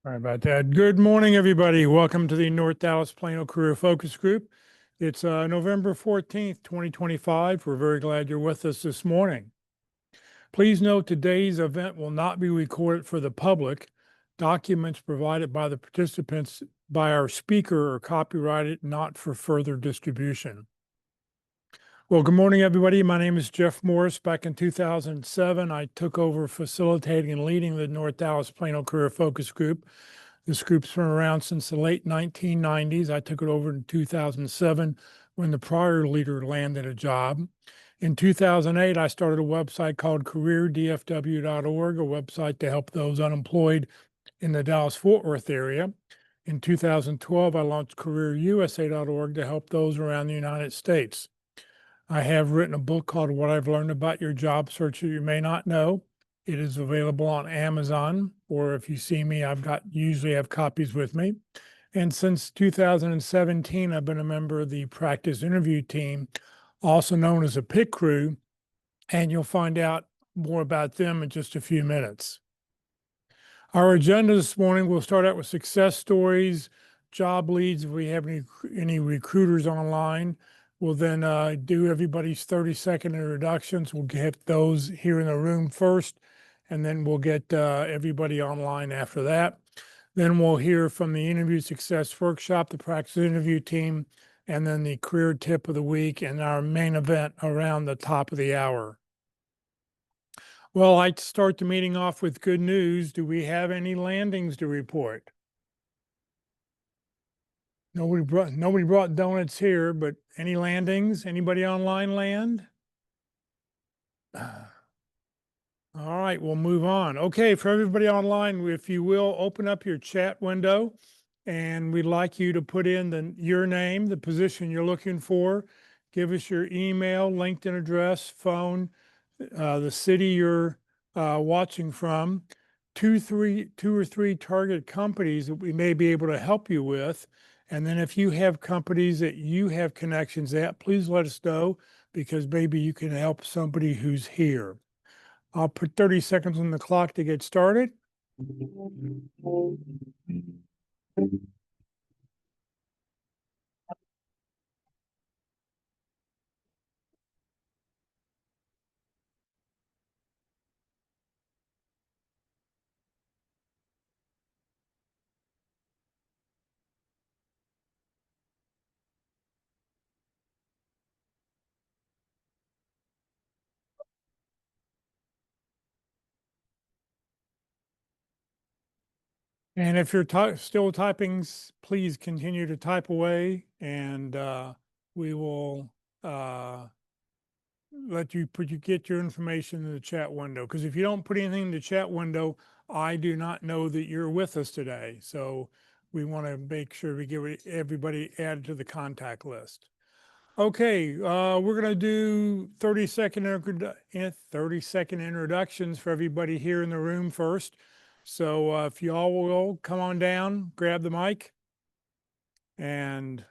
Sorry about that. Good morning, everybody. Welcome to the North Dallas Plano Career Focus Group. It's November 14th, 2025. We're very glad you're with us this morning. Please note today's event will not be recorded for the public. Documents provided by the participants by our speaker are copyrighted, not for further distribution. Well, good morning, everybody. My name is Jeff Morris. Back in 2007, I took over facilitating and leading the North Dallas Plano Career Focus Group. This group's been around since the late 1990s. I took it over in 2007 when the prior leader landed a job. In 2008, I started a website called careerdfw.org, a website to help those unemployed in the Dallas-Fort Worth area. In 2012, I launched careerusa.org to help those around the United States. I have written a book called What I've Learned About Your Job Search That You May Not Know. It is available on Amazon, or if you see me, usually have copies with me. And since 2017, I've been a member of the practice interview team, also known as a PIT crew, and you'll find out more about them in just a few minutes. Our agenda this morning, we'll start out with success stories, job leads, if we have any recruiters online. We'll then do everybody's 30-second introductions. We'll get those here in the room first, and then we'll get everybody online after that. Then we'll hear from the Interview Success Workshop, the practice interview team, and then the career tip of the week and our main event around the top of the hour. Well, I'd start the meeting off with good news. Do we have any landings to report? Nobody brought donuts here, but any landings? Anybody online land? All right, we'll move on. Okay, for everybody online, if you will, open up your chat window, and we'd like you to put in your name, the position you're looking for. Give us your email, LinkedIn address, phone, the city you're watching from, two or three target companies that we may be able to help you with. And then if you have companies that you have connections at, please let us know, because maybe you can help somebody who's here. I'll put 30 seconds on the clock to get started. And if you're still typing, please continue to type away, and we will let you get your information in the chat window. Because if you don't put anything in the chat window, I do not know that you're with us today. So we want to make sure we get everybody added to the contact list. Okay, we're going to do 30-second introductions for everybody here in the room first. So if you all will come on down, grab the mic, and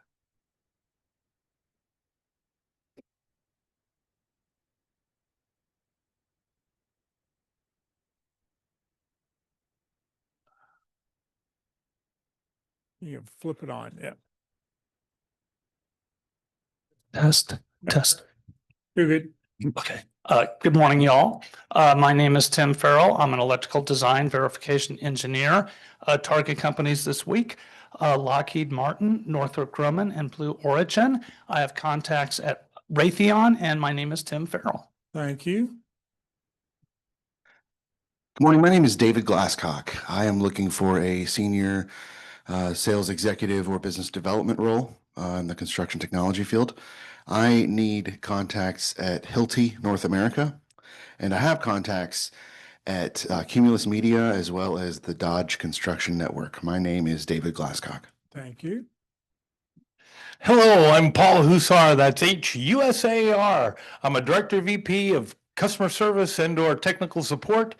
you can flip it on. Yeah. Test. You're good. Okay. Good morning, y'all. My name is Tim Farrell. I'm an electrical design verification engineer. Target companies this week, Lockheed Martin, Northrop Grumman, and Blue Origin. I have contacts at Raytheon, and my name is Tim Farrell. Thank you. Good morning. My name is David Glasscock. I am looking for a senior sales executive or business development role in the construction technology field. I need contacts at Hilti North America, and I have contacts at Cumulus Media as well as the Dodge Construction Network. My name is David Glasscock. Thank you. Hello, I'm Paul Hussar. That's H-U-S-A-R. I'm a Director VP of Customer Service and/or Technical Support.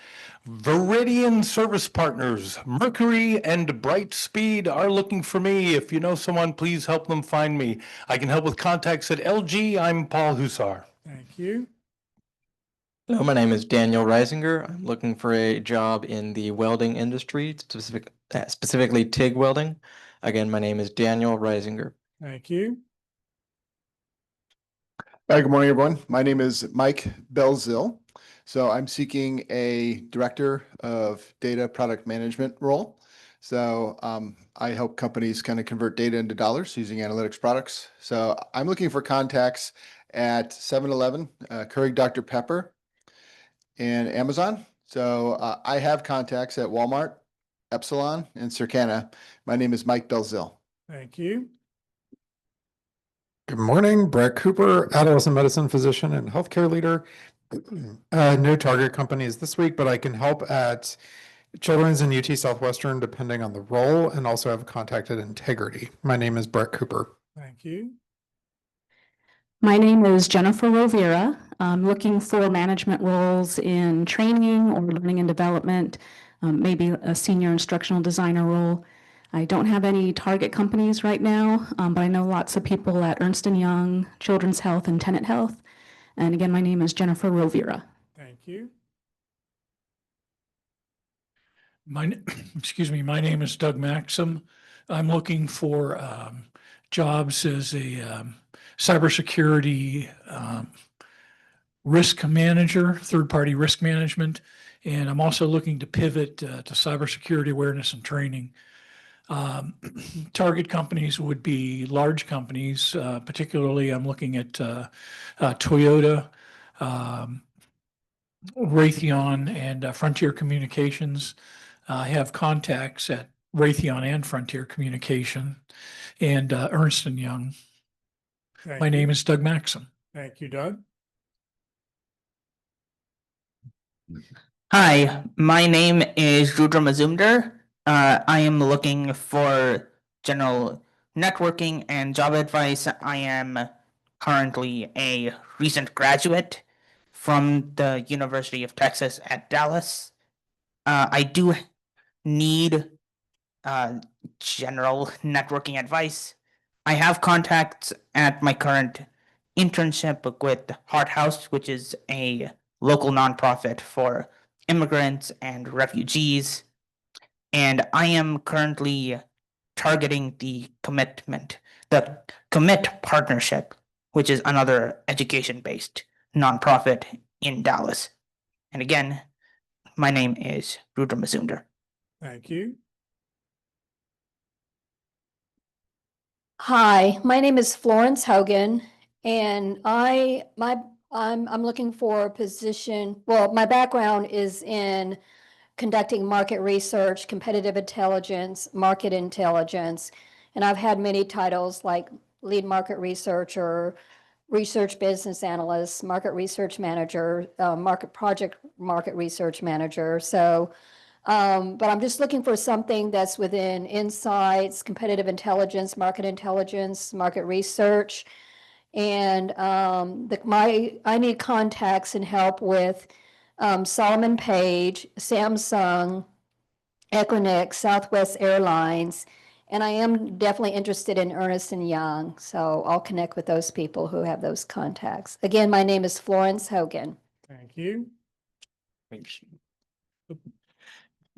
Veridian Service Partners, Mercury and Brightspeed are looking for me. If you know someone, please help them find me. I can help with contacts at LG. I'm Paul Hussar. Thank you. Hello, my name is Daniel Reisinger. I'm looking for a job in the welding industry, specifically TIG welding. Again, my name is Daniel Reisinger. Thank you. Hi, good morning, everyone. My name is Mike Belzil. So I'm seeking a director of data product management role. So I help companies kind of convert data into dollars using analytics products. So I'm looking for contacts at 7-Eleven, Keurig Dr. Pepper, and Amazon. So I have contacts at Walmart, Epsilon, and Circana. My name is Mike Belzil. Thank you. Good morning, Brett Cooper, adolescent medicine physician and healthcare leader. No target companies this week, but I can help at Children's and UT Southwestern depending on the role, and also have contacted Integrity. My name is Brett Cooper. Thank you. My name is Jennifer Rovira. I'm looking for management roles in training or learning and development, maybe a senior instructional designer role. I don't have any target companies right now, but I know lots of people at Ernst & Young, Children's Health, and Tenet Health. And again, my name is Jennifer Rovira. Thank you. Excuse me, my name is Doug Maxim. I'm looking for jobs as a cybersecurity risk manager, third-party risk management, and I'm also looking to pivot to cybersecurity awareness and training. Target companies would be large companies, particularly I'm looking at Toyota, Raytheon, and Frontier Communications. I have contacts at Raytheon and Frontier Communication and Ernst & Young. My name is Doug Maxim. Thank you, Doug. Hi, my name is Rudra Mazumdar. I am looking for general networking and job advice. I am currently a recent graduate from the University of Texas at Dallas. I do need general networking advice. I have contacts at my current internship with Heart House, which is a local nonprofit for immigrants and refugees. And I am currently targeting the Commit Partnership, which is another education-based nonprofit in Dallas. And again, my name is Rudra Mazumdar. Thank you. Hi, my name is Florence Hogan, and I'm looking for a position. Well, my background is in conducting market research, competitive intelligence, market intelligence, and I've had many titles like lead market researcher, research business analyst, market research manager, market research manager. So but I'm just looking for something that's within insights, competitive intelligence, market research. And I need contacts and help with Solomon Page, Samsung, Equinix, Southwest Airlines, and I am definitely interested in Ernst & Young. So I'll connect with those people who have those contacts. Again, my name is Florence Hogan. Thank you.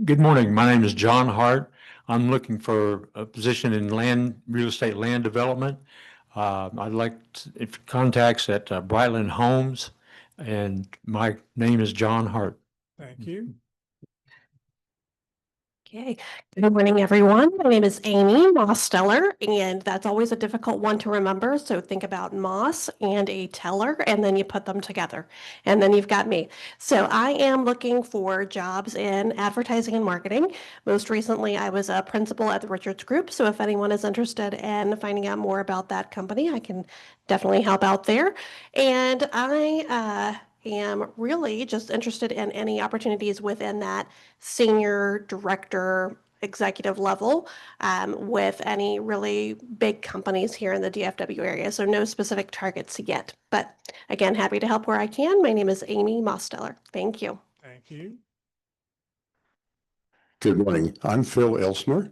Good morning. My name is John Hart. I'm looking for a position in real estate land development. I'd like if contacts at Brightland Homes, and my name is John Hart. Thank you. Okay, good morning, everyone. My name is Amy Moss-Steller, and that's always a difficult one to remember. So think about Moss and a teller, and then you put them together, and then you've got me. So I am looking for jobs in advertising and marketing. Most recently, I was a principal at the Richards Group. So if anyone is interested in finding out more about that company, I can definitely help out there. And I am really just interested in any opportunities within that senior director executive level with any really big companies here in the DFW area. So no specific targets yet, but again, happy to help where I can. My name is Amy Moss-Steller. Thank you. Thank you. Good morning. I'm Phil Elsner.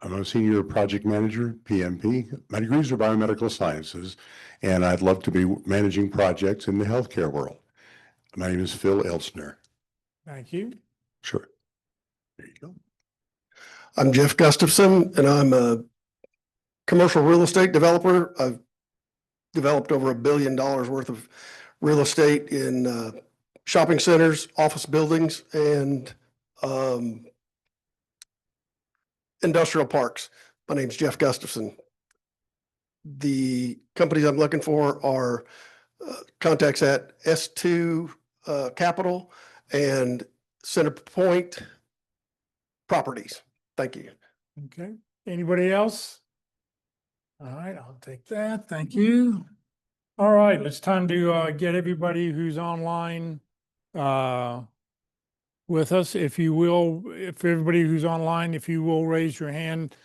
I'm a senior project manager, PMP. My degrees are biomedical sciences, and I'd love to be managing projects in the healthcare world. My name is Phil Elsner. Thank you. Sure. There you go. I'm Jeff Gustafson, and I'm a commercial real estate developer. I've developed over $1 billion worth of real estate in shopping centers, office buildings, and industrial parks. My name's Jeff Gustafson. The companies I'm looking for are contacts at S2 Capital and Center Point Properties. Thank you. Okay. Anybody else? All right, I'll take that. Thank you. All right, it's time to get everybody who's online with us. If you will, if everybody who's online, if you will raise your hand,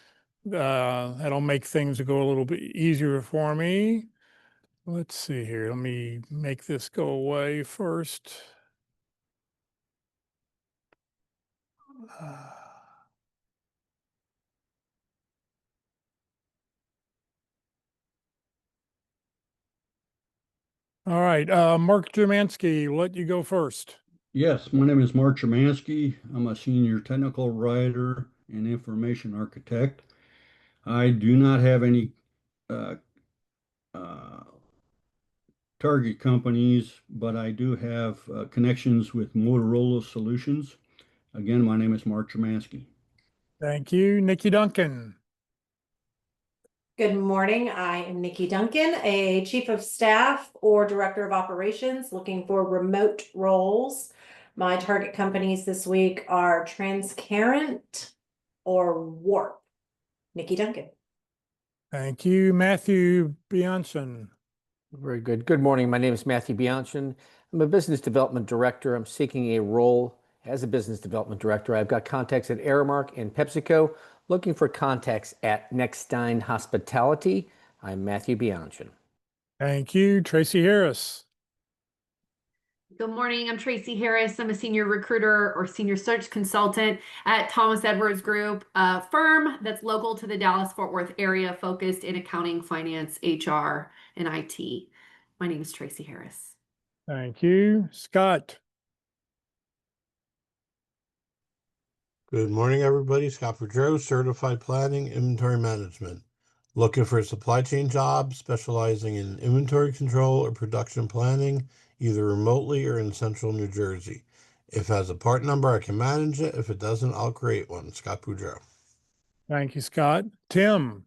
that'll make things go a little bit easier for me. Let's see here. Let me make this go away first. All right, Mark Jermansky, let you go first. Yes, my name is Mark Chemansky. I'm a senior technical writer and information architect. I do not have any uh, target companies, but I do have connections with Motorola Solutions. Again, my name is Mark Chemansky. Thank you. Nikki Duncan. Good morning. I am Nikki Duncan, a chief of staff or director of operations looking for remote roles. My target companies this week are Transcarent or Warp. Nikki Duncan. Thank you. Matthew Bianson. Very good. Good morning. My name is Matthew Bianchen. I'm a business development director. I'm seeking a role as a business development director. I've got contacts at Aramark and PepsiCo, looking for contacts at Nextine Hospitality. I'm Matthew Bianchen. Thank you. Tracy Harris. Good morning. I'm Tracy Harris. I'm a senior recruiter or senior search consultant at Thomas Edwards Group, a firm that's local to the Dallas-Fort Worth area, focused in accounting, finance, HR, and IT. My name is Tracy Harris. Thank you. Scott. Good morning, everybody. Scott Boudreau, Certified Planning, Inventory Management. Looking for a supply chain job specializing in inventory control or production planning, either remotely or in central New Jersey. If it has a part number, I can manage it. If it doesn't, I'll create one. Scott Boudreau. Thank you, Scott. Tim.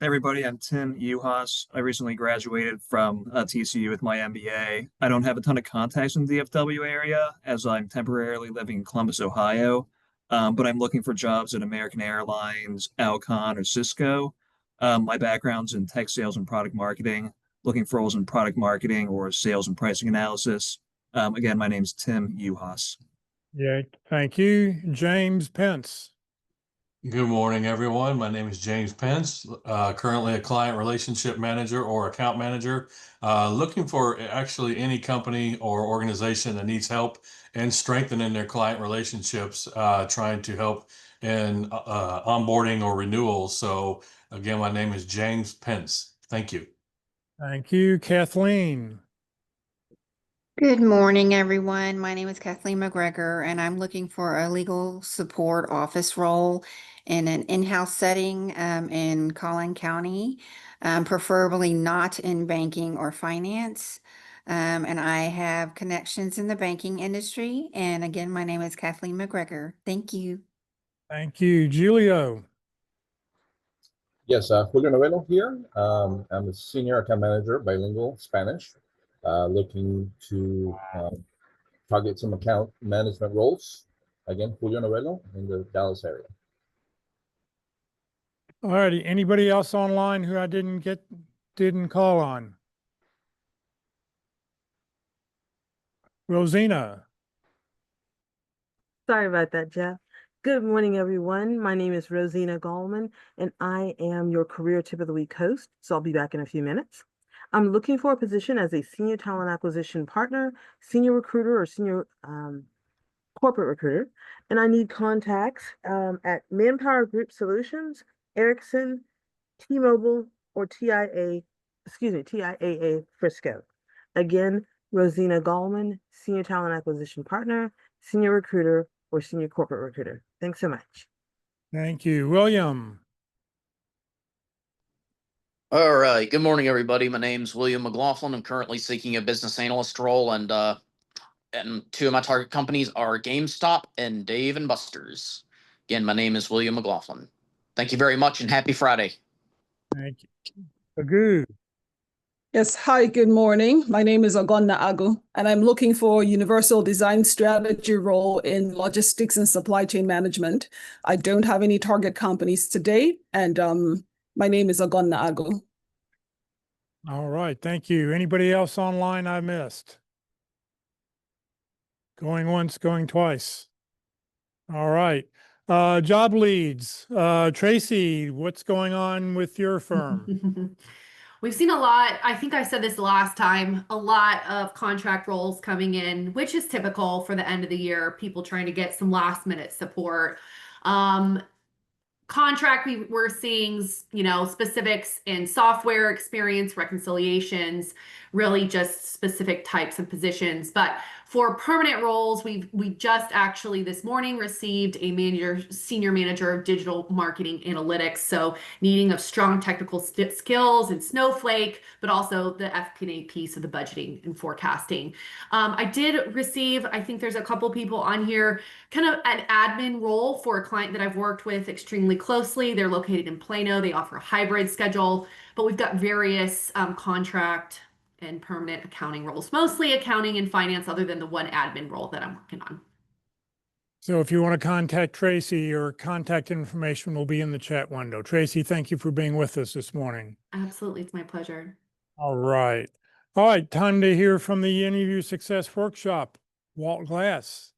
Hey everybody, I'm Tim Uhas. I recently graduated from TCU with my MBA. I don't have a ton of contacts in the DFW area as I'm temporarily living in Columbus, Ohio, but I'm looking for jobs at American Airlines, Alcon, or Cisco. My background's in tech sales and product marketing, looking for roles in product marketing or sales and pricing analysis. Again, my name's Tim Uhas. Yeah, thank you. James Pence. Good morning, everyone. My name is James Pence, currently a client relationship manager or account manager, looking for actually any company or organization that needs help in strengthening their client relationships, trying to help in onboarding or renewals. So again, my name is James Pence. Thank you. Thank you. Kathleen. Good morning, everyone. My name is Kathleen McGregor, and I'm looking for a legal support office role in an in-house setting in Collin County, preferably not in banking or finance. And I have connections in the banking industry. And again, my name is Kathleen McGregor. Thank you. Thank you. Julio. Yes, Julio Novelo here. I'm a senior account manager, bilingual Spanish, looking to target some account management roles. Again, Julio Novelo in the Dallas area. All righty. Anybody else online who I didn't call on? Rosina. Sorry about that, Jeff. Good morning, everyone. My name is Rosina Gallman, and I am your Career Tip of the Week host, so I'll be back in a few minutes. I'm looking for a position as a senior talent acquisition partner, senior recruiter, or senior corporate recruiter, and I need contacts at Manpower Group Solutions, Ericsson, T-Mobile, or TIAA Frisco. Again, Rosina Gallman, Senior Talent Acquisition Partner, Senior Recruiter, or Senior Corporate Recruiter. Thanks so much. Thank you. William. All right. Good morning, everybody. My name's William McLaughlin. I'm currently seeking a business analyst role, and two of my target companies are GameStop and Dave and Buster's. Again, my name is William McLaughlin. Thank you very much, and happy Friday. Thank you. Agoo. Yes, hi, good morning. My name is Ogonna Agu, and I'm looking for a universal design strategy role in logistics and supply chain management. I don't have any target companies today, and my name is Ogonna Agu. All right, thank you. Anybody else online I missed? Going once, going twice. All right. Job leads. Tracy, what's going on with your firm? We've seen a lot, I think I said this last time, a lot of contract roles coming in, which is typical for the end of the year, people trying to get some last minute support. Contract, we're seeing, specifics in software experience, reconciliations, really just specific types of positions. But for permanent roles, we just actually this morning received a senior manager of digital marketing analytics. So needing of strong technical skills in Snowflake, but also the FP&A piece of the budgeting and forecasting. I did receive, I think there's a couple people on here, kind of an admin role for a client that I've worked with extremely closely. They're located in Plano. They offer a hybrid schedule, but we've got various contract and permanent accounting roles, mostly accounting and finance, other than the one admin role that I'm working on. So if you want to contact Tracy, your contact information will be in the chat window. Tracy, thank you for being with us this morning. Absolutely. It's my pleasure. All right. All right. Time to hear from the Interview Success Workshop. Walt Glass.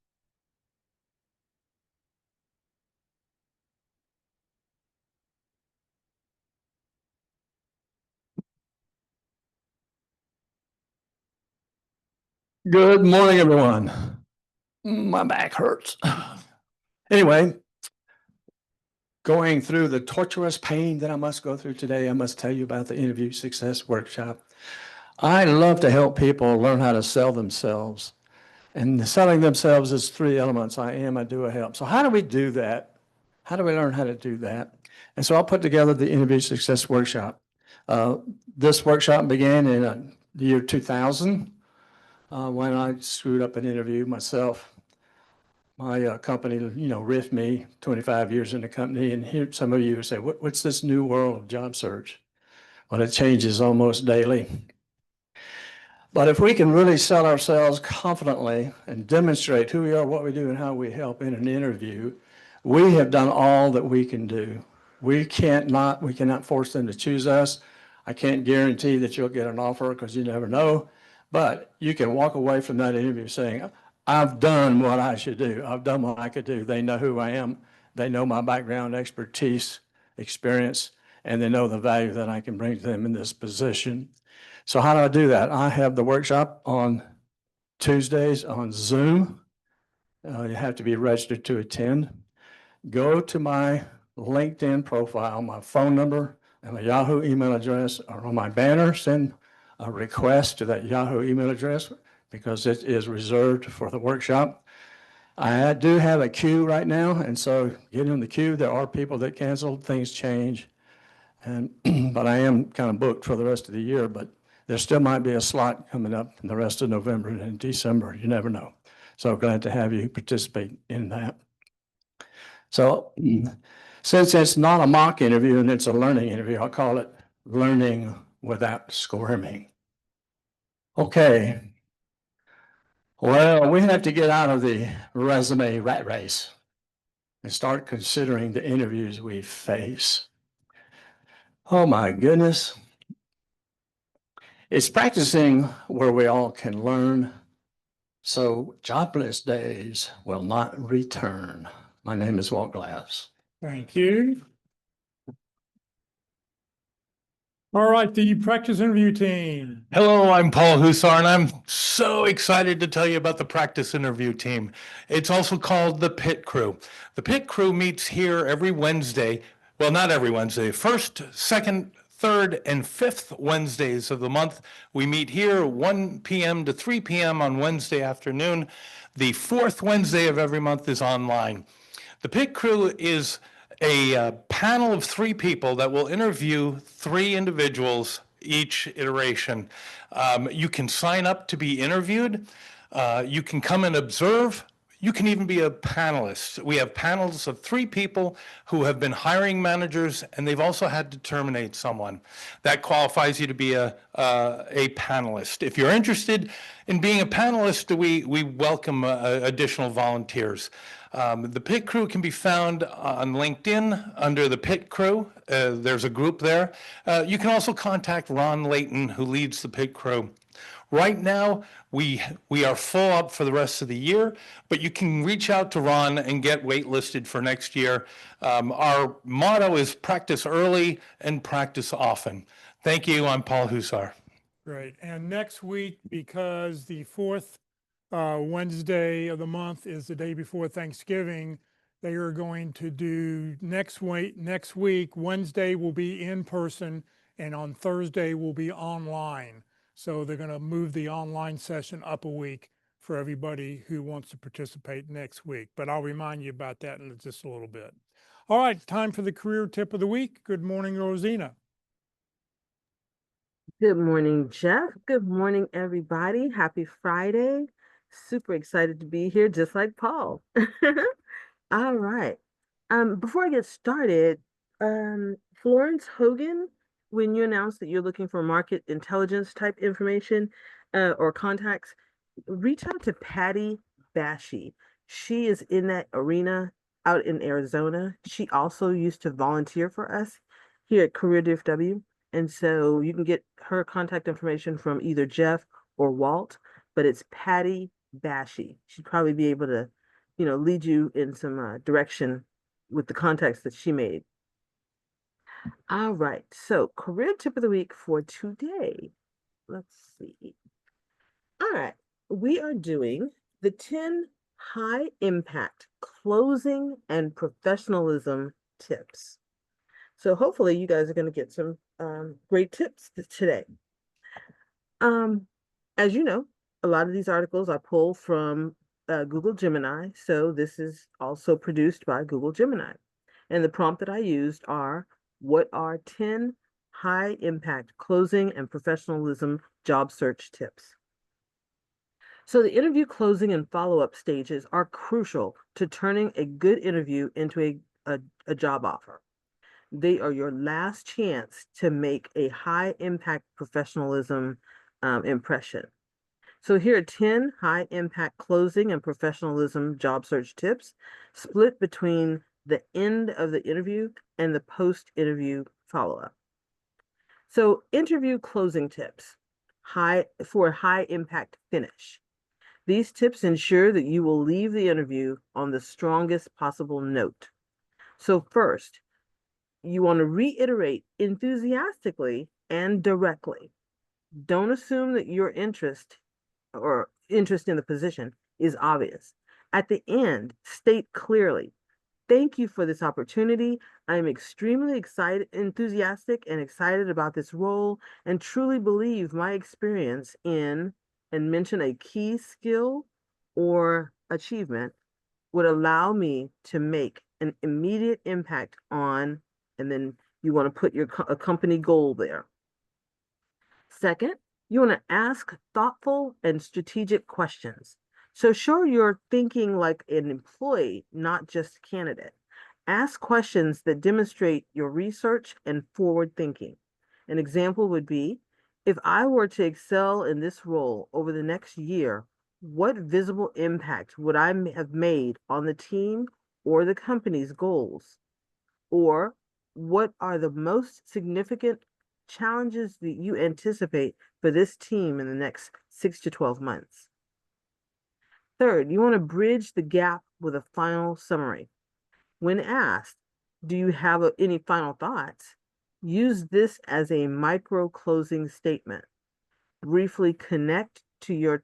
Good morning, everyone. My back hurts. Anyway, going through the torturous pain that I must go through today, I must tell you about the Interview Success Workshop. I love to help people learn how to sell themselves. And selling themselves is three elements: I am, I do, I help. So how do we do that? How do we learn how to do that? And so I'll put together the Interview Success Workshop. This workshop began in the year 2000. When I screwed up an interview myself. My company, riffed me 25 years in the company. And here some of you say, what's this new world of job search? Well, it changes almost daily. But if we can really sell ourselves confidently and demonstrate who we are, what we do, and how we help in an interview, we have done all that we can do. We cannot force them to choose us. I can't guarantee that you'll get an offer because you never know. But you can walk away from that interview saying, I've done what I should do. I've done what I could do. They know who I am. They know my background, expertise, experience, and they know the value that I can bring to them in this position. So how do I do that? I have the workshop on Tuesdays on Zoom. You have to be registered to attend. Go to my LinkedIn profile. My phone number and my Yahoo email address are on my banner. Send a request to that Yahoo email address because it is reserved for the workshop. I do have a queue right now, and so get in the queue. There are people that canceled, things change, and but I am kind of booked for the rest of the year, but there still might be a slot coming up in the rest of November and in December. You never know. So glad to have you participate in that. So since it's not a mock interview and it's a learning interview, I'll call it Learning Without Squirming. Okay. Well, we have to get out of the resume rat race and start considering the interviews we face. Oh my goodness. It's practicing where we all can learn, so jobless days will not return. My name is Walt Glass. Thank you. All right, the practice interview team. Hello, I'm Paul Hussar, and I'm so excited to tell you about the practice interview team. It's also called the Pit Crew. The Pit Crew meets here every Wednesday. Well, not every Wednesday. First, second, third, and fifth Wednesdays of the month. We meet here 1 p.m. to 3 p.m. on Wednesday afternoon. The fourth Wednesday of every month is online. The Pit Crew is a panel of 3 people that will interview 3 individuals each iteration. You can sign up to be interviewed. You can come and observe. You can even be a panelist. We have panels of 3 people who have been hiring managers, and they've also had to terminate someone. That qualifies you to be a panelist. If you're interested in being a panelist, we welcome additional volunteers. The Pit Crew can be found on LinkedIn under the Pit Crew. There's a group there. You can also contact Ron Layton, who leads the Pit Crew. Right now, we are full up for the rest of the year, but you can reach out to Ron and get waitlisted for next year. Our motto is practice early and practice often. Thank you. I'm Paul Hussar. Great. And next week, because the fourth Wednesday of the month is the day before Thanksgiving, they are going to do next week, Wednesday will be in person, and on Thursday will be online. So they're going to move the online session up a week for everybody who wants to participate next week. But I'll remind you about that in just a little bit. All right, time for the career tip of the week. Good morning, Rosina. Good morning, Jeff. Good morning, everybody. Happy Friday. Super excited to be here, just like Paul. All right. Before I get started, Florence Hogan, when you announced that you're looking for market intelligence type information or contacts, reach out to Patty Bashy. She is in that arena out in Arizona. She also used to volunteer for us here at Career DFW. And so you can get her contact information from either Jeff or Walt, but it's Patty Bashy. She'd probably be able to, lead you in some direction with the contacts that she made. All right, so career tip of the week for today. Let's see. All right, we are doing the 10 high impact closing and professionalism tips. So hopefully you guys are going to get some great tips today. As you know, a lot of these articles I pull from Google Gemini. So this is also produced by Google Gemini. And the prompt that I used are, what are 10 high impact closing and professionalism job search tips? So the interview, closing, and follow-up stages are crucial to turning a good interview into a job offer. They are your last chance to make a high impact professionalism impression. So here are 10 high impact closing and professionalism job search tips split between the end of the interview and the post-interview follow-up. So interview closing tips for a high impact finish. These tips ensure that you will leave the interview on the strongest possible note. So first, you want to reiterate enthusiastically and directly. Don't assume that your interest in the position is obvious. At the end, state clearly, thank you for this opportunity. I am extremely enthusiastic and excited about this role and truly believe my experience in, and mention a key skill or achievement would allow me to make an immediate impact on, and then you want to put a company goal there. Second, you want to ask thoughtful and strategic questions. So show you're thinking like an employee, not just a candidate. Ask questions that demonstrate your research and forward thinking. An example would be, if I were to excel in this role over the next year, what visible impact would I have made on the team or the company's goals? Or what are the most significant challenges that you anticipate for this team in the next 6 to 12 months? Third, you want to bridge the gap with a final summary. When asked, do you have any final thoughts? Use this as a micro closing statement. Briefly connect your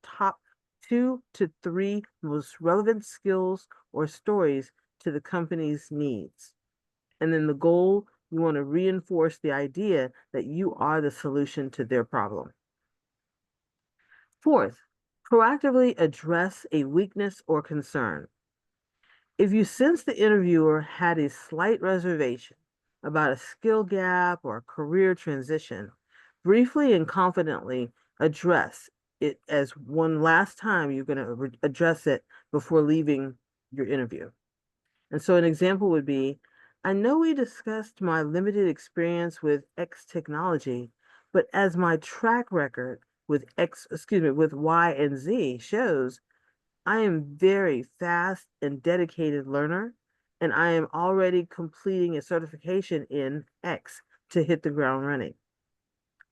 top 2 to 3 most relevant skills or stories to the company's needs. And then the goal You want to reinforce the idea that you are the solution to their problem. Fourth, proactively address a weakness or concern. If you sense the interviewer had a slight reservation about a skill gap or a career transition, briefly and confidently address it as one last time you're going to address it before leaving your interview. And so an example would be, I know we discussed my limited experience with X technology, but as my track record with with Y and Z shows, I am very fast and dedicated learner, and I am already completing a certification in X to hit the ground running.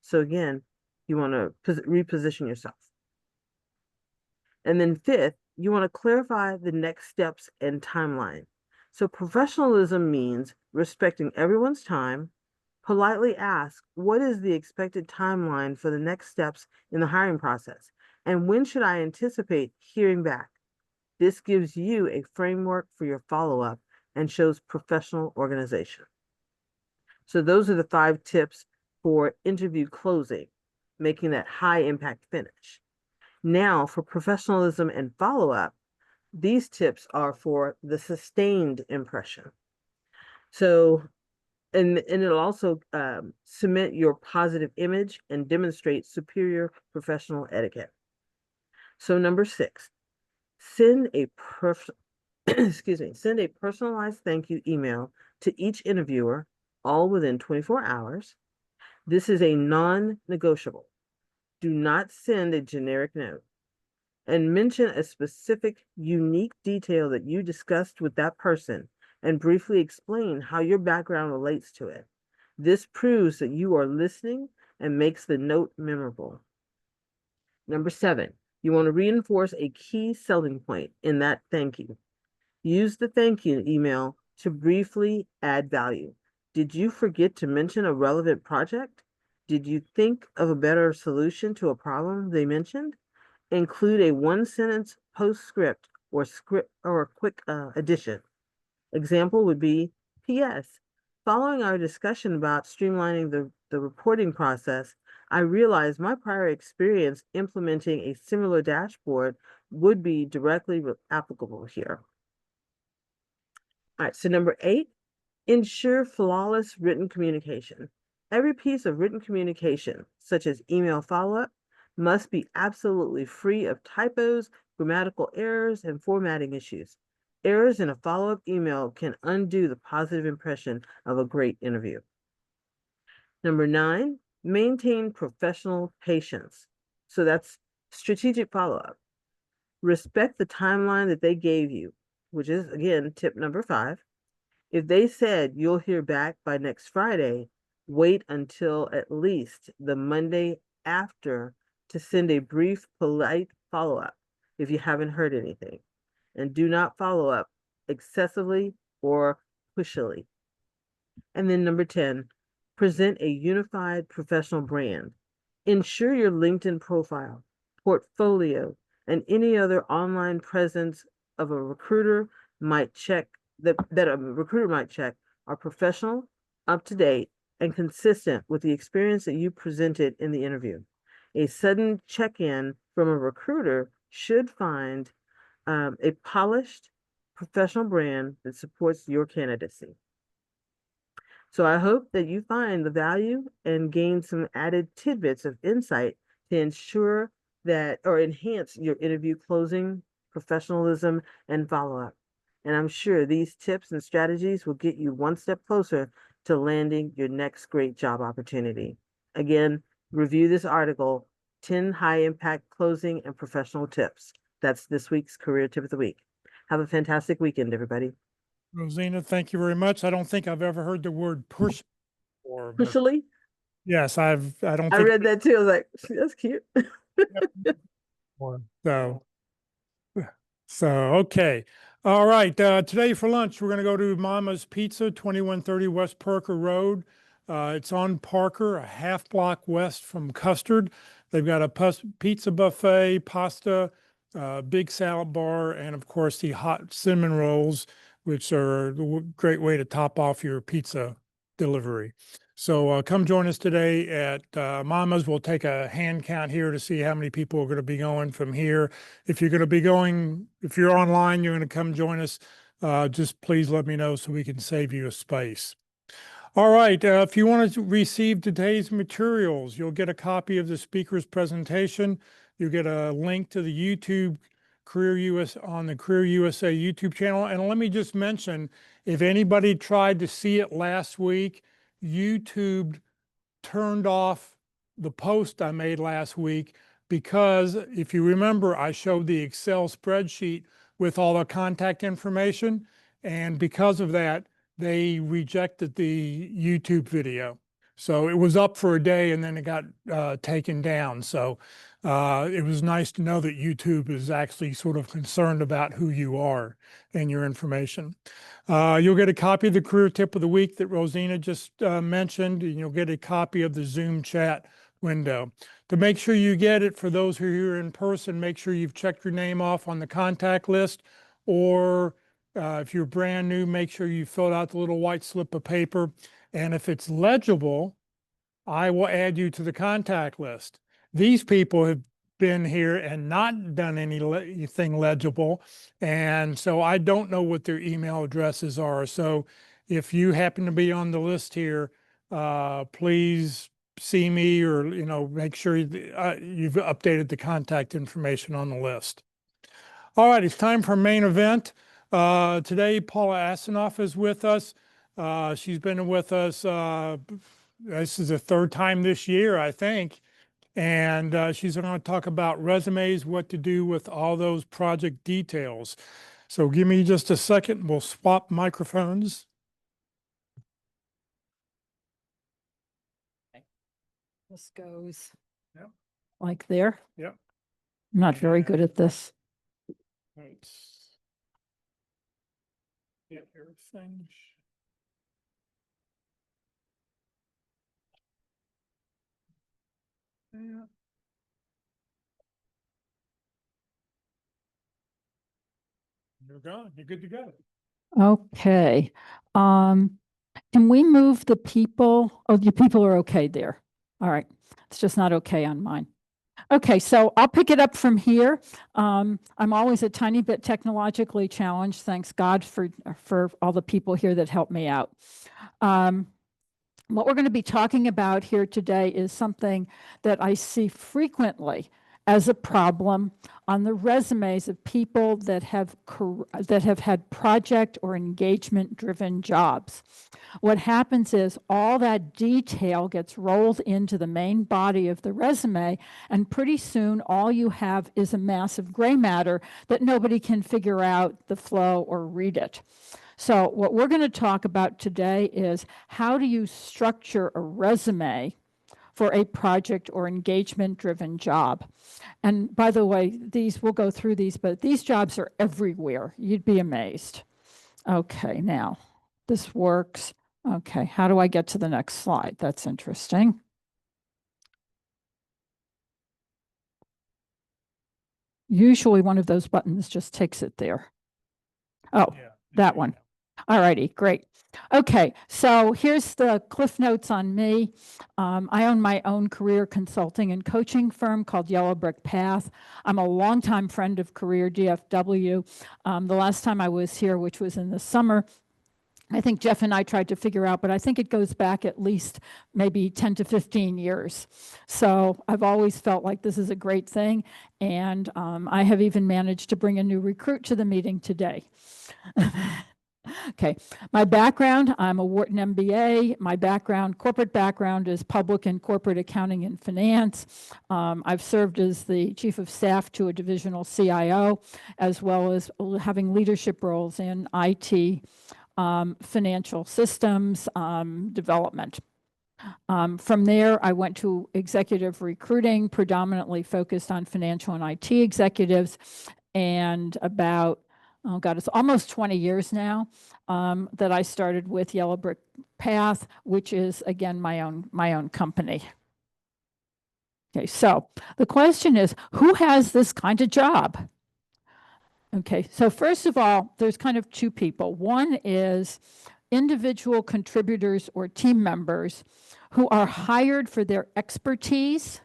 So again, you want to reposition yourself. And then fifth, you want to clarify the next steps and timeline. So professionalism means respecting everyone's time. Politely ask, what is the expected timeline for the next steps in the hiring process? And when should I anticipate hearing back? This gives you a framework for your follow-up and shows professional organization. So those are the 5 tips for interview closing, making that high impact finish. Now for professionalism and follow-up, these tips are for the sustained impression. So, and it'll also cement your positive image and demonstrate superior professional etiquette. So number 6, send a send a personalized thank you email to each interviewer, all within 24 hours. This is a non-negotiable. Do not send a generic note. And mention a specific, unique detail that you discussed with that person and briefly explain how your background relates to it. This proves that you are listening and makes the note memorable. Number 7, you want to reinforce a key selling point in that thank you. Use the thank you email to briefly add value. Did you forget to mention a relevant project? Did you think of a better solution to a problem they mentioned? Include a 1-sentence postscript or script or a quick addition. Example would be, P.S. Following our discussion about streamlining the reporting process, I realized my prior experience implementing a similar dashboard would be directly applicable here. All right, so number 8, ensure flawless written communication. Every piece of written communication, such as email follow-up, must be absolutely free of typos, grammatical errors, and formatting issues. Errors in a follow-up email can undo the positive impression of a great interview. Number 9, maintain professional patience. So that's strategic follow-up. Respect the timeline that they gave you, which is, again, tip number 5. If they said you'll hear back by next Friday, wait until at least the Monday after to send a brief, polite follow-up if you haven't heard anything. And do not follow up excessively or pushily. And then number 10, present a unified professional brand. Ensure your LinkedIn profile, portfolio, and any other online presence of a recruiter might check that a recruiter might check are professional, up to date, and consistent with the experience that you presented in the interview. A sudden check-in from a recruiter should find a polished professional brand that supports your candidacy. So I hope that you find the value and gain some added tidbits of insight to ensure that or enhance your interview closing, professionalism, and follow-up. And I'm sure these tips and strategies will get you one step closer to landing your next great job opportunity. Again, review this article, 10 high impact closing and professional tips. That's this week's Career Tip of the Week. Have a fantastic weekend, everybody. Rosina, thank you very much. I don't think I've ever heard the word push before. But Pushily? yes, I don't I think read that too. I was like, that's cute. So, okay. All right. Today for lunch, we're going to go to Mama's Pizza, 2130 West Parker Road. It's on Parker, a half block west from Custard. They've got a pizza buffet, pasta, big salad bar, and of course the hot cinnamon rolls, which are a great way to top off your pizza delivery. So come join us today at Mama's. We'll take a hand count here to see how many people are going to be going from here. If you're going to be going, if you're online, you're going to come join us. Just please let me know so we can save you a space. All right, if you want to receive today's materials, you'll get a copy of the speaker's presentation. You'll get a link to the YouTube Career US on the Career USA YouTube channel. And let me just mention, if anybody tried to see it last week, YouTube turned off the post I made last week because if you remember, I showed the Excel spreadsheet with all the contact information. And because of that, they rejected the YouTube video. So it was up for a day and then it got taken down. So it was nice to know that YouTube is actually sort of concerned about who you are and your information. You'll get a copy of the career tip of the week that Rosina just mentioned, and you'll get a copy of the Zoom chat window. To make sure you get it, for those who are here in person, make sure you've checked your name off on the contact list, or if you're brand new, make sure you filled out the little white slip of paper. And if it's legible, I will add you to the contact list. These people have been here and not done anything legible. And so I don't know what their email addresses are. So if you happen to be on the list here, please see me, or, make sure you've updated the contact information on the list. All right, it's time for our main event. Today, Paula Asinof is with us. She's been with us, this is the third time this year, I think. And she's going to talk about resumes, what to do with all those project details. So give me just a second. We'll swap microphones. This goes Yep. like there. Yep. I'm not very good at this. Let's get everything. Yeah. You're gone. You're good to go. Okay. Can we move the people? Oh, the people are okay there. All right. It's just not okay on mine. Okay, so I'll pick it up from here. I'm always a tiny bit technologically challenged. Thanks God for all the people here that help me out. What we're going to be talking about here today is something that I see frequently as a problem on the resumes of people that have had project or engagement driven jobs. What happens is all that detail gets rolled into the main body of the resume, and pretty soon all you have is a mass of gray matter that nobody can figure out the flow or read it. So what we're going to talk about today is, how do you structure a resume for a project or engagement driven job? And by the way, we'll go through these, but these jobs are everywhere. You'd be amazed. Okay, now this works. Okay, how do I get to the next slide? That's interesting. Usually one of those buttons just takes it there. Oh, yeah, that one. All righty, great. Okay, so here's the cliff notes on me. I own my own career consulting and coaching firm called Yellow Brick Path. I'm a longtime friend of Career DFW. The last time I was here, which was in the summer, I think Jeff and I tried to figure out, but I think it goes back at least maybe 10 to 15 years. So I've always felt like this is a great thing. And I have even managed to bring a new recruit to the meeting today. Okay, my background, I'm a Wharton MBA. My corporate background is public and corporate accounting and finance. I've served as the chief of staff to a divisional CIO, as well as having leadership roles in IT, financial systems, development. From there, I went to executive recruiting, predominantly focused on financial and IT executives, and about, oh God, it's almost 20 years now that I started with Yellow Brick Path, which is, again, my own company. Okay, so the question is, who has this kind of job? Okay, so first of all, there's kind of two people. One is individual contributors or team members who are hired for their expertise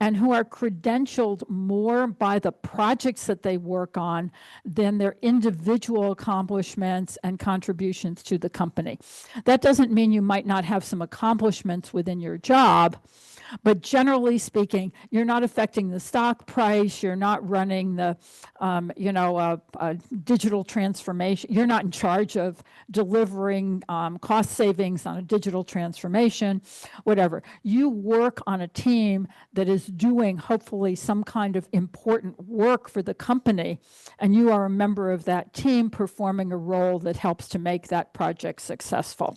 and who are credentialed more by the projects that they work on than their individual accomplishments and contributions to the company. That doesn't mean you might not have some accomplishments within your job, but generally speaking, you're not affecting the stock price. You're not running the, digital transformation. You're not in charge of delivering cost savings on a digital transformation, whatever. You work on a team that is doing hopefully some kind of important work for the company, and you are a member of that team performing a role that helps to make that project successful.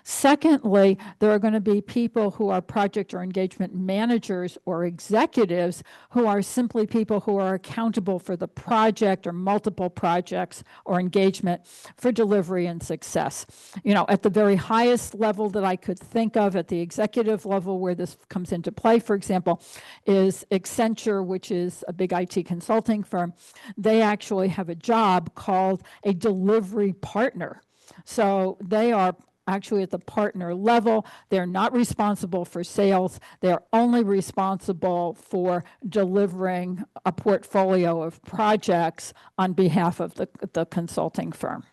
Secondly, there are going to be people who are project or engagement managers or executives who are simply people who are accountable for the project or multiple projects or engagement for delivery and success. At the very highest level that I could think of, at the executive level where this comes into play, for example, is Accenture, which is a big IT consulting firm. They actually have a job called a delivery partner. So they are actually at the partner level. They're not responsible for sales. They're only responsible for delivering a portfolio of projects on behalf of the consulting firm.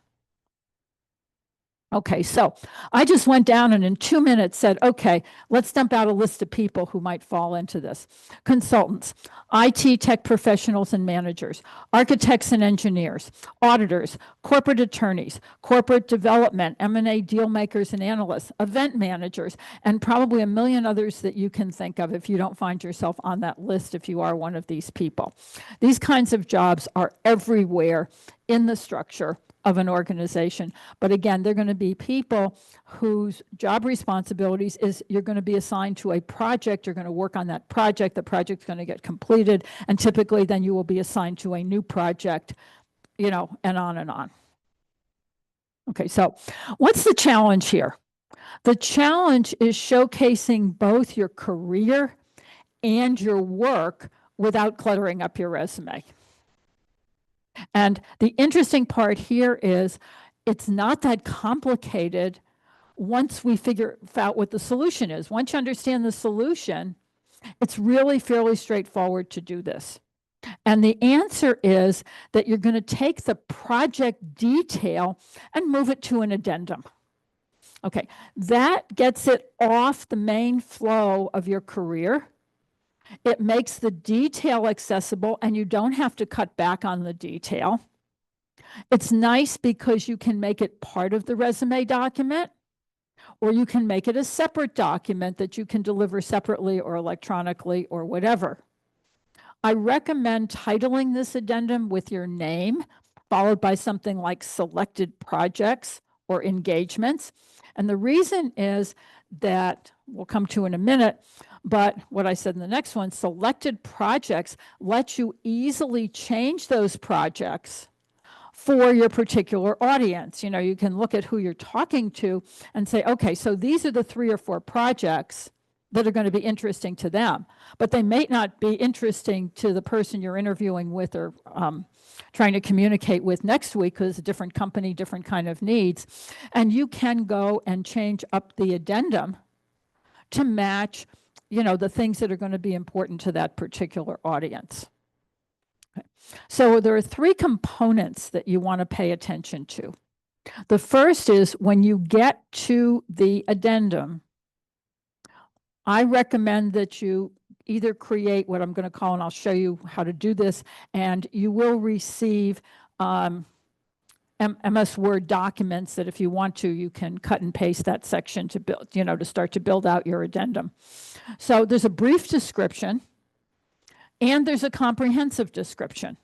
Okay, so I just went down and in 2 minutes said, okay, let's dump out a list of people who might fall into this. Consultants, IT tech professionals and managers, architects and engineers, auditors, corporate attorneys, corporate development, M&A deal makers and analysts, event managers, and probably a million others that you can think of if you don't find yourself on that list if you are one of these people. These kinds of jobs are everywhere in the structure of an organization. But again, they're going to be people whose job responsibilities is you're going to be assigned to a project, you're going to work on that project, the project's going to get completed, and typically then you will be assigned to a new project, and on and on. Okay, so what's the challenge here? The challenge is showcasing both your career and your work without cluttering up your resume. And the interesting part here is it's not that complicated once we figure out what the solution is. Once you understand the solution, it's really fairly straightforward to do this. And the answer is that you're going to take the project detail and move it to an addendum. Okay, that gets it off the main flow of your career. It makes the detail accessible and you don't have to cut back on the detail. It's nice because you can make it part of the resume document, or you can make it a separate document that you can deliver separately or electronically or whatever. I recommend titling this addendum with your name, followed by something like selected projects or engagements. And the reason is that, we'll come to in a minute, but what I said in the next one, selected projects let you easily change those projects for your particular audience. You can look at who you're talking to and say, okay, so these are the 3 or 4 projects that are going to be interesting to them, but they may not be interesting to the person you're interviewing with or trying to communicate with next week because it's a different company, different kind of needs. And you can go and change up the addendum to match the things that are going to be important to that particular audience. Okay. So there are 3 components that you want to pay attention to. The first is when you get to the addendum, I recommend that you either create what I'm going to call, and I'll show you how to do this, and you will receive MS Word documents that if you want to, you can cut and paste that section to build, to start to build out your addendum. So there's a brief description and there's a comprehensive description.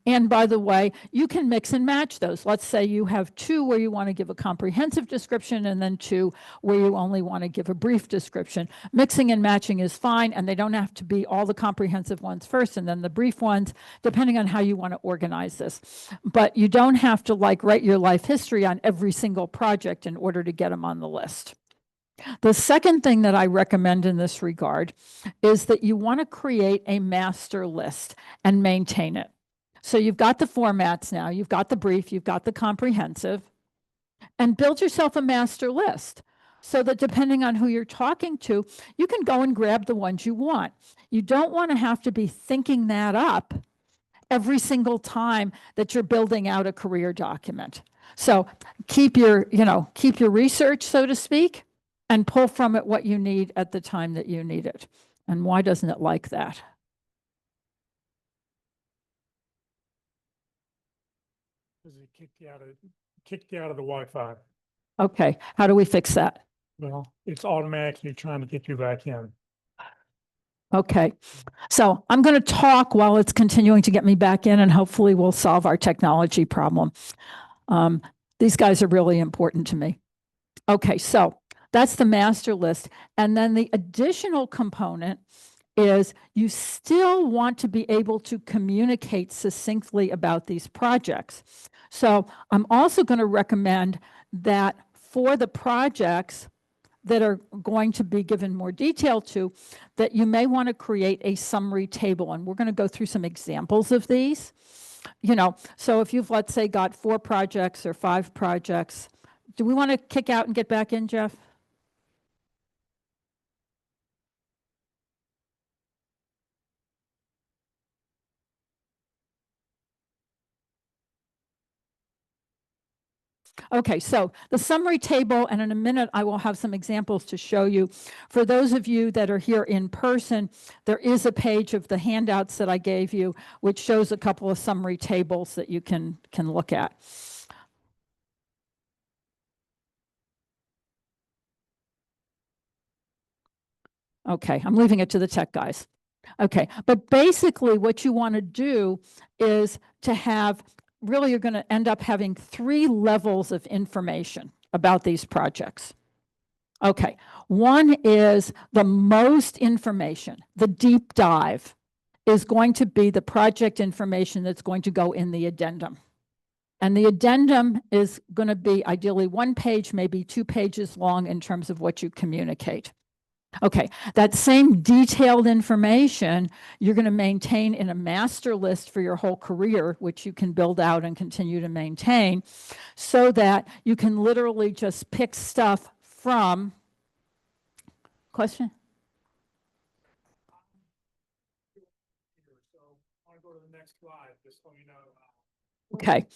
And by the way, you can mix and match those. Let's say you have 2 where you want to give a comprehensive description and then 2 where you only want to give a brief description. Mixing and matching is fine, and they don't have to be all the comprehensive ones first and then the brief ones, depending on how you want to organize this. But you don't have to write your life history on every single project in order to get them on the list. The second thing that I recommend in this regard is that you want to create a master list and maintain it. So you've got the formats now, you've got the brief, you've got the comprehensive, and build yourself a master list so that depending on who you're talking to, you can go and grab the ones you want. You don't want to have to be thinking that up every single time that you're building out a career document. So keep your research, so to speak, and pull from it what you need at the time that you need it. And why doesn't it like that? Because it kicked you out of the Wi-Fi. Okay, how do we fix that? Well, it's automatically trying to get you back in. Okay, so I'm going to talk while it's continuing to get me back in, and hopefully we'll solve our technology problem. These guys are really important to me. Okay, so that's the master list. And then the additional component is you still want to be able to communicate succinctly about these projects. So I'm also going to recommend that for the projects that are going to be given more detail to, that you may want to create a summary table. And we're going to go through some examples of these. So if you've, let's say, got 4 projects or 5 projects, do we want to kick out and get back in, Jeff? Okay, so the summary table, and in a minute I will have some examples to show you. For those of you that are here in person, there is a page of the handouts that I gave you, which shows a couple of summary tables that you can look at. Okay, I'm leaving it to the tech guys. Okay, but basically what you want to do is to have, really you're going to end up having 3 levels of information about these projects. Okay, one is the most information, the deep dive is going to be the project information that's going to go in the addendum. And the addendum is going to be ideally 1 page, maybe 2 pages long in terms of what you communicate. Okay, that same detailed information you're going to maintain in a master list for your whole career, which you can build out and continue to maintain, so that you can literally just pick stuff from. Question? Okay.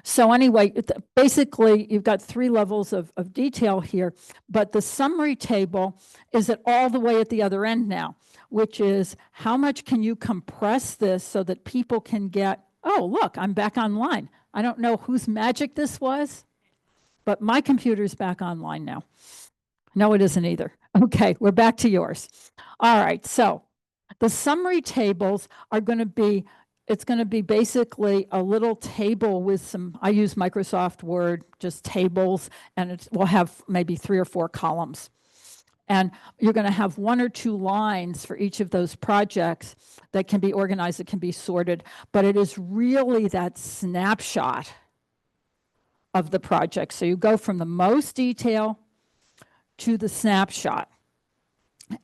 So anyway, basically you've got 3 levels of detail here, but the summary table is at all the way at the other end now, which is how much can you compress this so that people can get, oh, look, I'm back online. I don't know whose magic this was, but my computer's back online now. No, it isn't either. Okay, we're back to yours. All right, so the summary tables are going to be, it's going to be basically a little table with some, I use Microsoft Word, just tables, and it will have maybe 3 or 4 columns. And you're going to have 1 or 2 lines for each of those projects that can be organized, that can be sorted, but it is really that snapshot of the project. So you go from the most detail to the snapshot.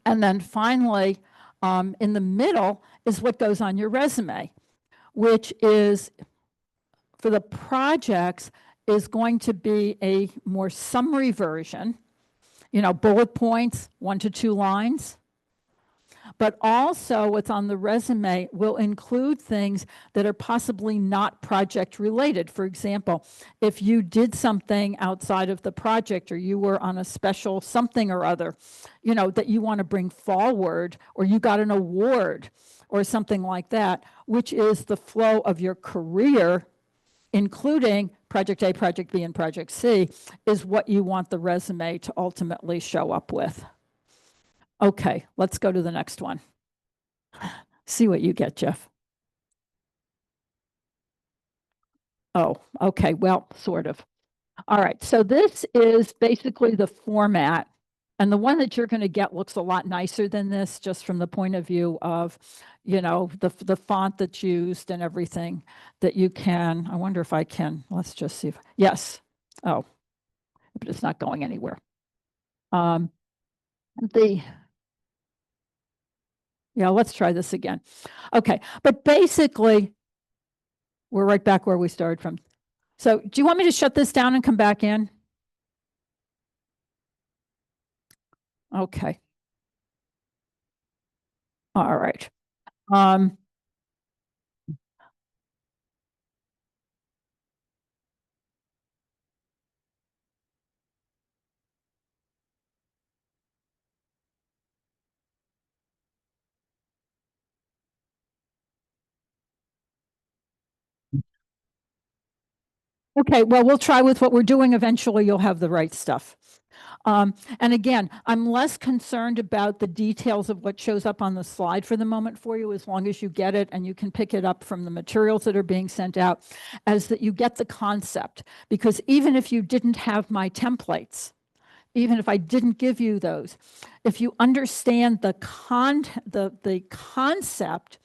And then finally, in the middle is what goes on your resume, which is, for the projects, is going to be a more summary version, bullet points, 1 to 2 lines. But also what's on the resume will include things that are possibly not project related. For example, if you did something outside of the project, or you were on a special something or other, that you want to bring forward, or you got an award or something like that, which is the flow of your career, including project A, project B, and project C, is what you want the resume to ultimately show up with. Okay, let's go to the next one. See what you get, Jeff. Oh, okay, well, sort of. All right, so this is basically the format. And the one that you're going to get looks a lot nicer than this, just from the point of view of, the font that's used and everything that you can. I wonder if I can, let's just see. Yes. Oh, but it's not going anywhere. Yeah, let's try this again. Okay, but basically We're right back where we started from. So do you want me to shut this down and come back in? Okay. All right. Okay, well, we'll try with what we're doing. Eventually, you'll have the right stuff. And again, I'm less concerned about the details of what shows up on the slide for the moment for you, as long as you get it and you can pick it up from the materials that are being sent out, as that you get the concept. Because even if you didn't have my templates, even if I didn't give you those, if you understand the concept,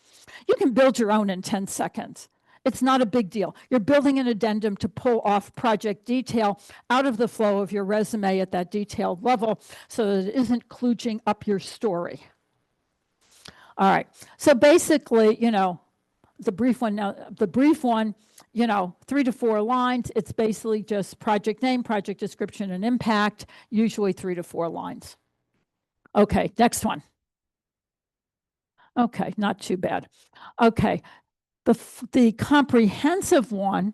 you can build your own in 10 seconds. It's not a big deal. You're building an addendum to pull off project detail out of the flow of your resume at that detailed level so that it isn't kludging up your story. All right. So basically, the brief one, 3 to 4 lines. It's basically just project name, project description, and impact, usually 3 to 4 lines. Okay, next one. Okay, not too bad. Okay, the comprehensive one,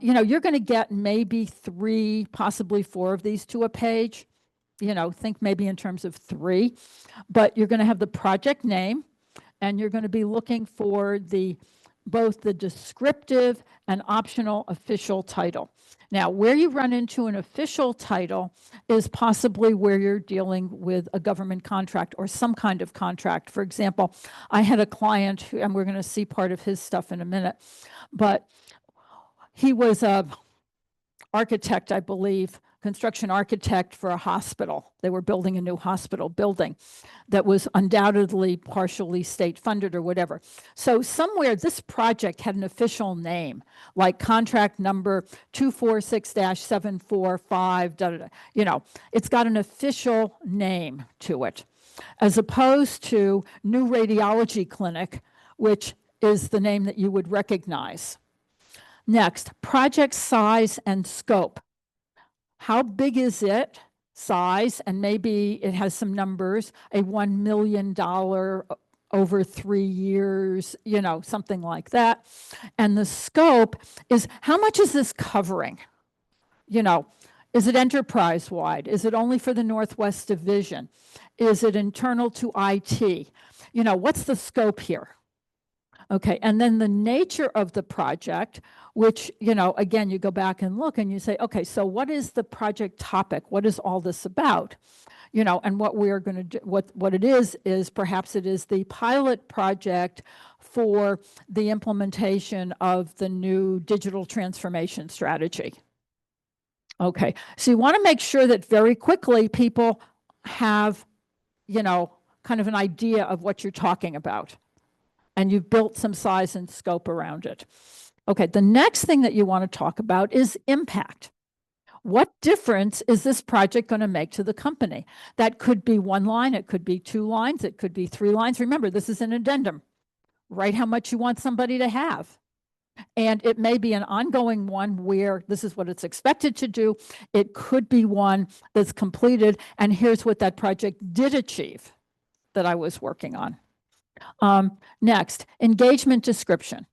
you're going to get maybe 3, possibly 4 of these to a page. Think maybe in terms of 3, but you're going to have the project name, and you're going to be looking for both the descriptive and optional official title. Now, where you run into an official title is possibly where you're dealing with a government contract or some kind of contract. For example, I had a client, and we're going to see part of his stuff in a minute, but he was a architect, I believe, construction architect for a hospital. They were building a new hospital building that was undoubtedly partially state funded or whatever. So somewhere this project had an official name, like contract number 246-745, it's got an official name to it, as opposed to New Radiology Clinic, which is the name that you would recognize. Next, project size and scope. How big is it? Size, and maybe it has some numbers, a $1 million over 3 years, something like that. And the scope is, how much is this covering? Is it enterprise-wide? Is it only for the Northwest Division? Is it internal to IT? What's the scope here? Okay, and then the nature of the project, which, again, you go back and look and you say, okay, so what is the project topic? What is all this about? And what we are going to do, what it is perhaps it is the pilot project for the implementation of the new digital transformation strategy. Okay, so you want to make sure that very quickly people have, kind of an idea of what you're talking about. And you've built some size and scope around it. Okay, the next thing that you want to talk about is impact. What difference is this project going to make to the company? That could be 1 line, it could be 2 lines, it could be 3 lines. Remember, this is an addendum. Write how much you want somebody to have. And it may be an ongoing one where this is what it's expected to do. It could be one that's completed, and here's what that project did achieve that I was working on. Next, engagement description.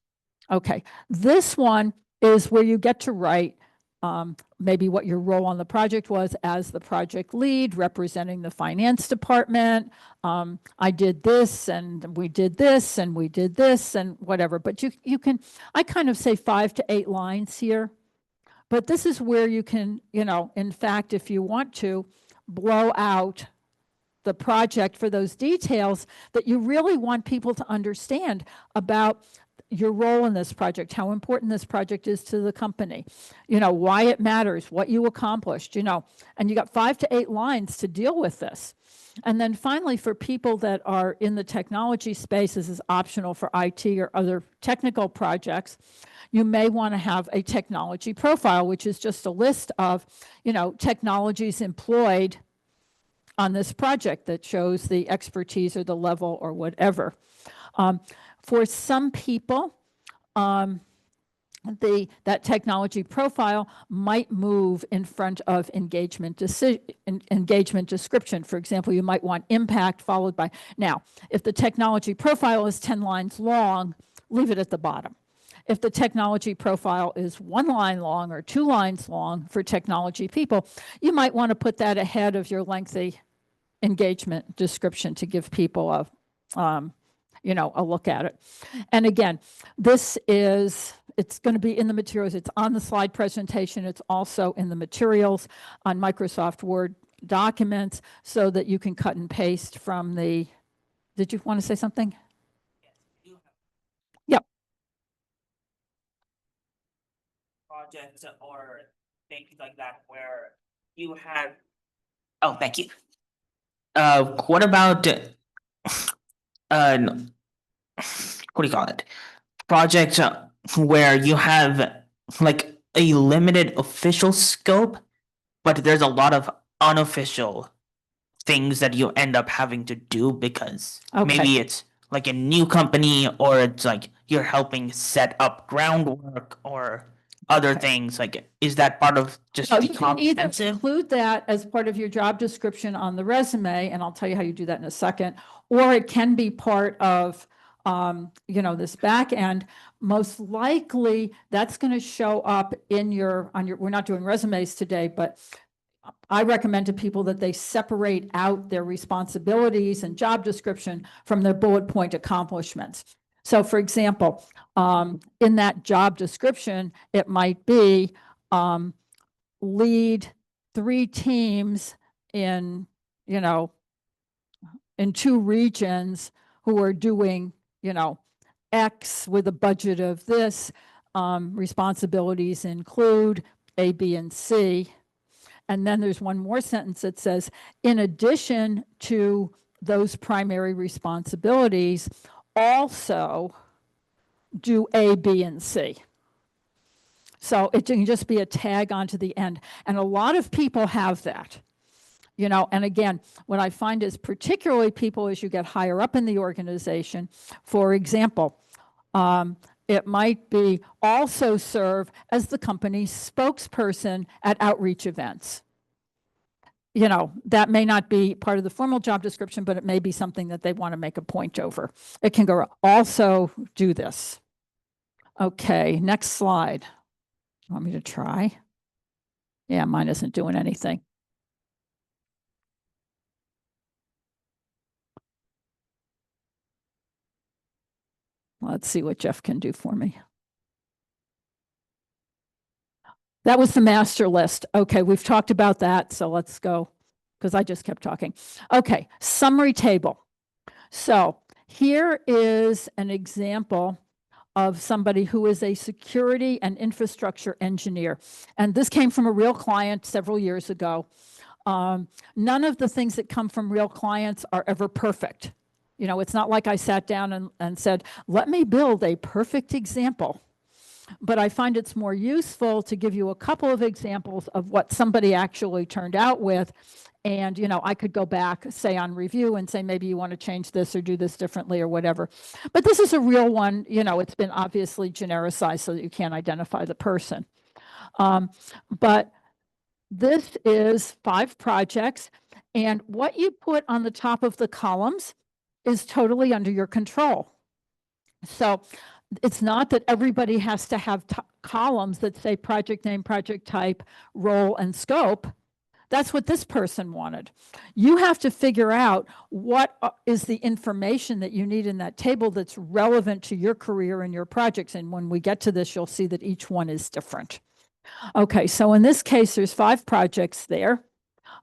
Okay, this one is where you get to write maybe what your role on the project was as the project lead, representing the finance department. I did this, and we did this, and we did this, and whatever. But you can, I kind of say 5 to 8 lines here. But this is where you can, in fact, if you want to, blow out the project for those details that you really want people to understand about your role in this project, how important this project is to the company, why it matters, what you accomplished, and you got 5 to 8 lines to deal with this. And then finally, for people that are in the technology space, this is optional for IT or other technical projects, you may want to have a technology profile, which is just a list of, technologies employed on this project that shows the expertise or the level or whatever. For some people, that technology profile might move in front of engagement description. For example, you might want impact followed by. Now, if the technology profile is 10 lines long, leave it at the bottom. If the technology profile is 1 line long or 2 lines long for technology people, you might want to put that ahead of your lengthy engagement description to give people a look at it. And again, it's going to be in the materials. It's on the slide presentation. It's also in the materials on Microsoft Word documents so that you can cut and paste from the, did you want to say something? Yep. Projects or things like that where you have, oh, thank you. What about, what do you call it? Projects where you have like a limited official scope, but there's a lot of unofficial things that you end up having to do because maybe it's like a new company or it's like you're helping set up groundwork or other things. Like, is that part of just So the you can either comprehensive? include that as part of your job description on the resume, and I'll tell you how you do that in a second, or it can be part of this back end. Most likely that's going to show up in we're not doing resumes today, but I recommend to people that they separate out their responsibilities and job description from their bullet point accomplishments. So for example, in that job description, it might be lead 3 teams in 2 regions who are doing, X with a budget of this. Responsibilities include A, B, and C. And then there's one more sentence that says, in addition to those primary responsibilities, also do A, B, and C. So it can just be a tag onto the end. And a lot of people have that. And again, what I find is particularly people as you get higher up in the organization, for example, it might be also serve as the company's spokesperson at outreach events. That may not be part of the formal job description, but it may be something that they want to make a point over. It can go also do this. Okay, next slide. Want me to try? Yeah, mine isn't doing anything. Let's see what Jeff can do for me. That was the master list. Okay, we've talked about that, so let's go, because I just kept talking. Okay, summary table. So here is an example of somebody who is a security and infrastructure engineer. And this came from a real client several years ago. None of the things that come from real clients are ever perfect. It's not like I sat down and said, let me build a perfect example. But I find it's more useful to give you a couple of examples of what somebody actually turned out with. And, I could go back, say on review and say, maybe you want to change this or do this differently or whatever. But this is a real one. It's been obviously genericized so that you can't identify the person. But this is 5 projects. And what you put on the top of the columns is totally under your control. So it's not that everybody has to have columns that say project name, project type, role, and scope. That's what this person wanted. You have to figure out what is the information that you need in that table that's relevant to your career and your projects. And when we get to this, you'll see that each one is different. Okay, so in this case, there's 5 projects there.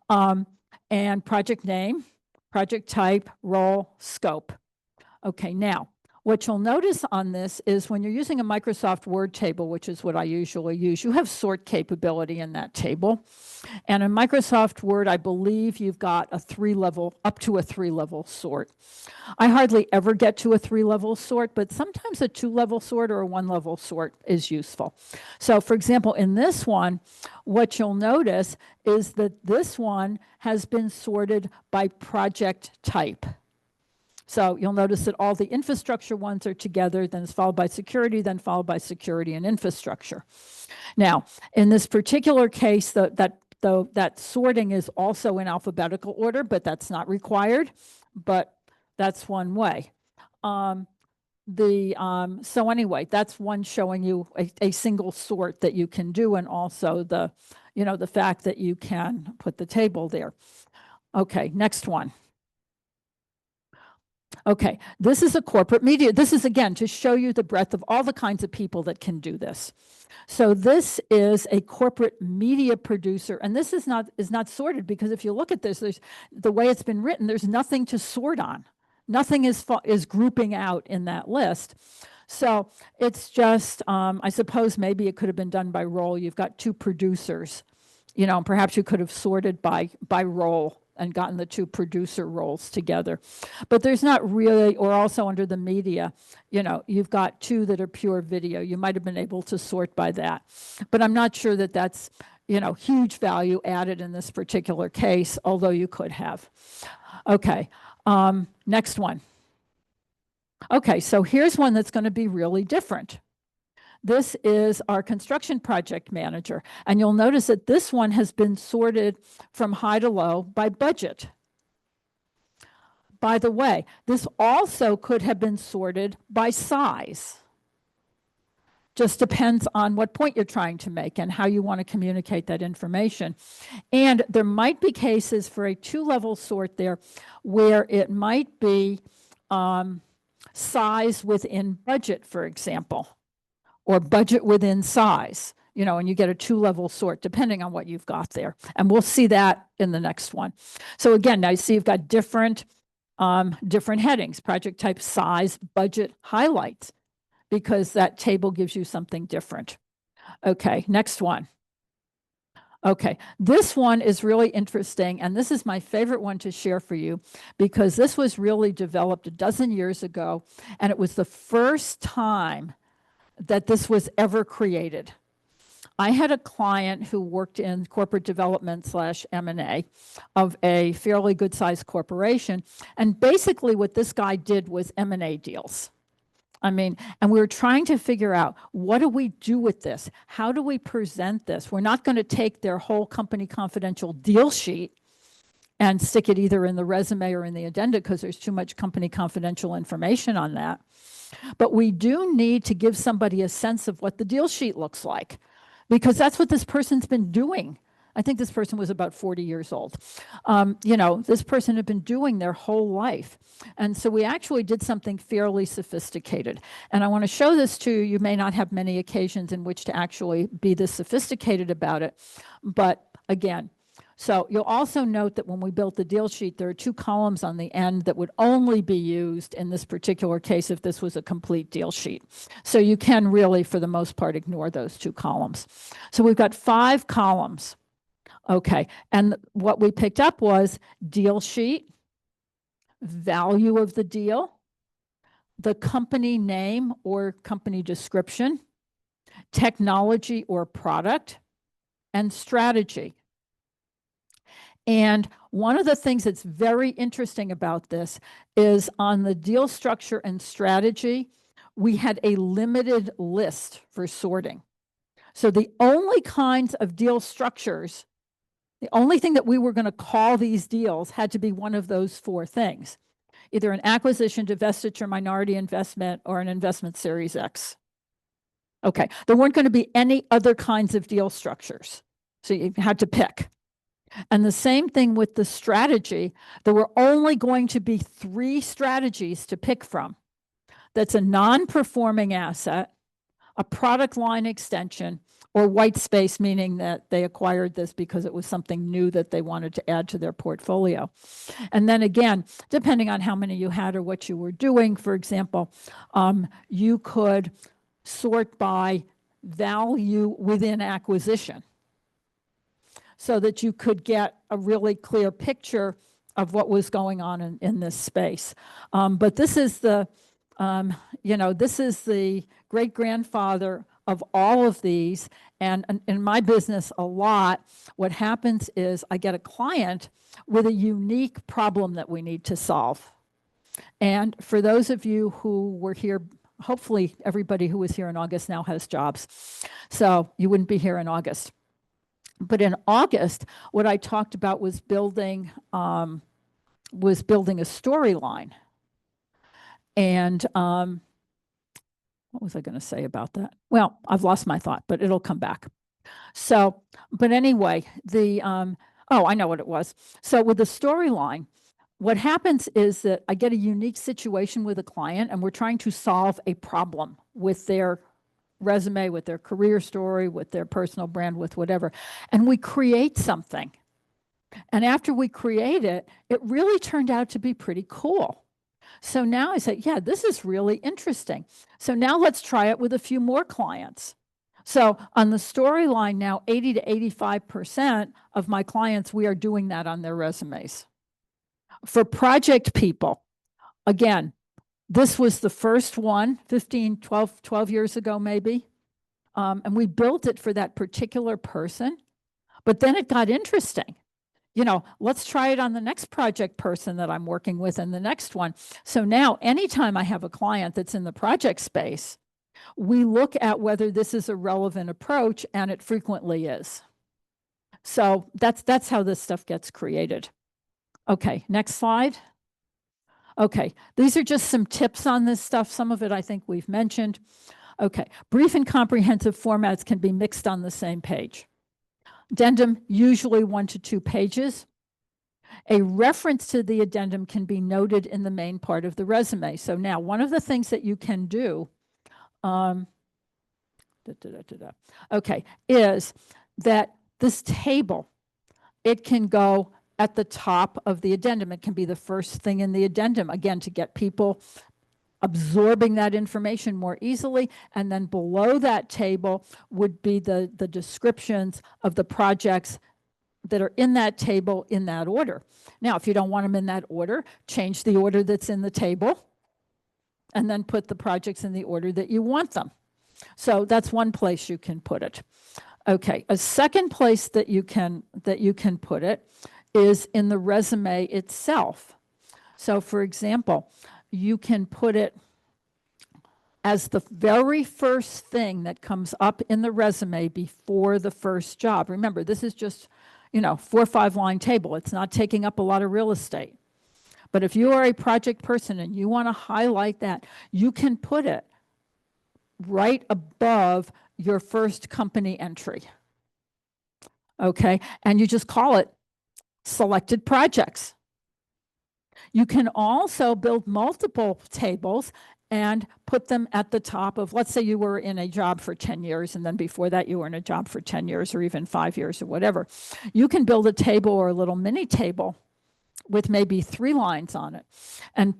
And project name, project type, role, scope. Okay, now, what you'll notice on this is when you're using a Microsoft Word table, which is what I usually use, you have sort capability in that table. And in Microsoft Word, I believe you've got a 3-level, up to a 3-level sort. I hardly ever get to a 3-level sort, but sometimes a 2-level sort or a 1-level sort is useful. So for example, in this one, what you'll notice is that this one has been sorted by project type. So you'll notice that all the infrastructure ones are together, then it's followed by security, then followed by security and infrastructure. Now, in this particular case, that sorting is also in alphabetical order, but that's not required, but that's one way. So anyway, that's one showing you a single sort that you can do, and also the fact that you can put the table there. Okay, next one. Okay, this is a corporate media. This is, again, to show you the breadth of all the kinds of people that can do this. So this is a corporate media producer, and this is not sorted, because if you look at this, there's the way it's been written, there's nothing to sort on. Nothing is grouping out in that list. So it's just, I suppose maybe it could have been done by role. You've got two producers, perhaps you could have sorted by role and gotten the two producer roles together. But there's not really, or also under the media, you've got two that are pure video. You might have been able to sort by that. But I'm not sure that that's, huge value added in this particular case, although you could have. Okay, next one. Okay, so here's one that's going to be really different. This is our construction project manager. And you'll notice that this one has been sorted from high to low by budget. By the way, this also could have been sorted by size. Just depends on what point you're trying to make and how you want to communicate that information. And there might be cases for a two-level sort there where it might be size within budget, for example, or budget within size, and you get a two-level sort depending on what you've got there. And we'll see that in the next one. So again, now you see you've got different headings: project type, size, budget, highlights, because that table gives you something different. Okay, next one. Okay, this one is really interesting, and this is my favorite one to share for you, because this was really developed a dozen years ago, and it was the first time that this was ever created. I had a client who worked in corporate development / M&A of a fairly good-sized corporation, and basically what this guy did was M&A deals. And we were trying to figure out, what do we do with this? How do we present this? We're not going to take their whole company confidential deal sheet and stick it either in the resume or in the addenda, because there's too much company confidential information on that. But we do need to give somebody a sense of what the deal sheet looks like, because that's what this person's been doing. I think this person was about 40 years old. This person had been doing their whole life. And so we actually did something fairly sophisticated. And I want to show this to you. You may not have many occasions in which to actually be this sophisticated about it. But again, so you'll also note that when we built the deal sheet, there are two columns on the end that would only be used in this particular case if this was a complete deal sheet. So you can really, for the most part, ignore those two columns. So we've got 5 columns. Okay, and what we picked up was deal sheet, value of the deal, the company name or company description, technology or product, and strategy. And one of the things that's very interesting about this is on the deal structure and strategy, we had a limited list for sorting. So the only kinds of deal structures, the only thing that we were going to call these deals had to be one of those 4 things: either an acquisition, divestiture, minority investment, or an investment Series X. Okay, there weren't going to be any other kinds of deal structures, so you had to pick. And the same thing with the strategy. There were only going to be 3 strategies to pick from. That's a non-performing asset, a product line extension, or white space, meaning that they acquired this because it was something new that they wanted to add to their portfolio. And then again, depending on how many you had or what you were doing, for example, you could sort by value within acquisition, so that you could get a really clear picture of what was going on in this space. But this is the, this is the great-grandfather of all of these. And in my business a lot, what happens is I get a client with a unique problem that we need to solve. And for those of you who were here, hopefully everybody who was here in August now has jobs. So you wouldn't be here in August. But in August, what I talked about was building a storyline. And what was I going to say about that? Well, I've lost my thought, but it'll come back. So, but anyway, I know what it was. So with the storyline, what happens is that I get a unique situation with a client and we're trying to solve a problem with their resume, with their career story, with their personal brand, with whatever. And we create something. And after we create it, it really turned out to be pretty cool. So now I said, yeah, this is really interesting. So now let's try it with a few more clients. So on the storyline now, 80 to 85% of my clients, we are doing that on their resumes. For project people, again, this was the first one 12 years ago, maybe. And we built it for that particular person. But then it got interesting. Let's try it on the next project person that I'm working with and the next one. So now anytime I have a client that's in the project space, we look at whether this is a relevant approach, and it frequently is. So that's how this stuff gets created. Okay, next slide. Okay, these are just some tips on this stuff. Some of it I think we've mentioned. Okay, brief and comprehensive formats can be mixed on the same page. Addendum, usually 1 to 2 pages. A reference to the addendum can be noted in the main part of the resume. So now one of the things that you can do is that this table, it can go at the top of the addendum. It can be the first thing in the addendum, again, to get people absorbing that information more easily. And then below that table would be the descriptions of the projects that are in that table in that order. Now, if you don't want them in that order, change the order that's in the table and then put the projects in the order that you want them. So that's one place you can put it. Okay, a second place that you can put it is in the resume itself. So for example, you can put it as the very first thing that comes up in the resume before the first job. Remember, this is just, 4 or 5 line table. It's not taking up a lot of real estate. But if you are a project person and you want to highlight that, you can put it right above your first company entry. Okay, and you just call it selected projects. You can also build multiple tables and put them at the top of, let's say you were in a job for 10 years, and then before that you were in a job for 10 years or even 5 years or whatever. You can build a table or a little mini table with maybe 3 lines on it and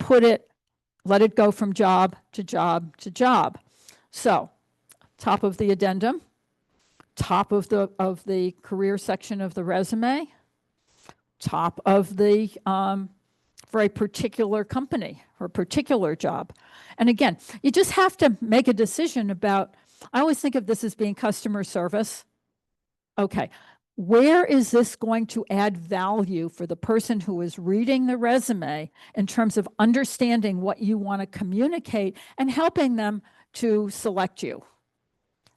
let it go from job to job to job. So top of the addendum, top of the career section of the resume, top of the, for a particular company or a particular job. And again, you just have to make a decision about, I always think of this as being customer service. Okay, where is this going to add value for the person who is reading the resume in terms of understanding what you want to communicate and helping them to select you?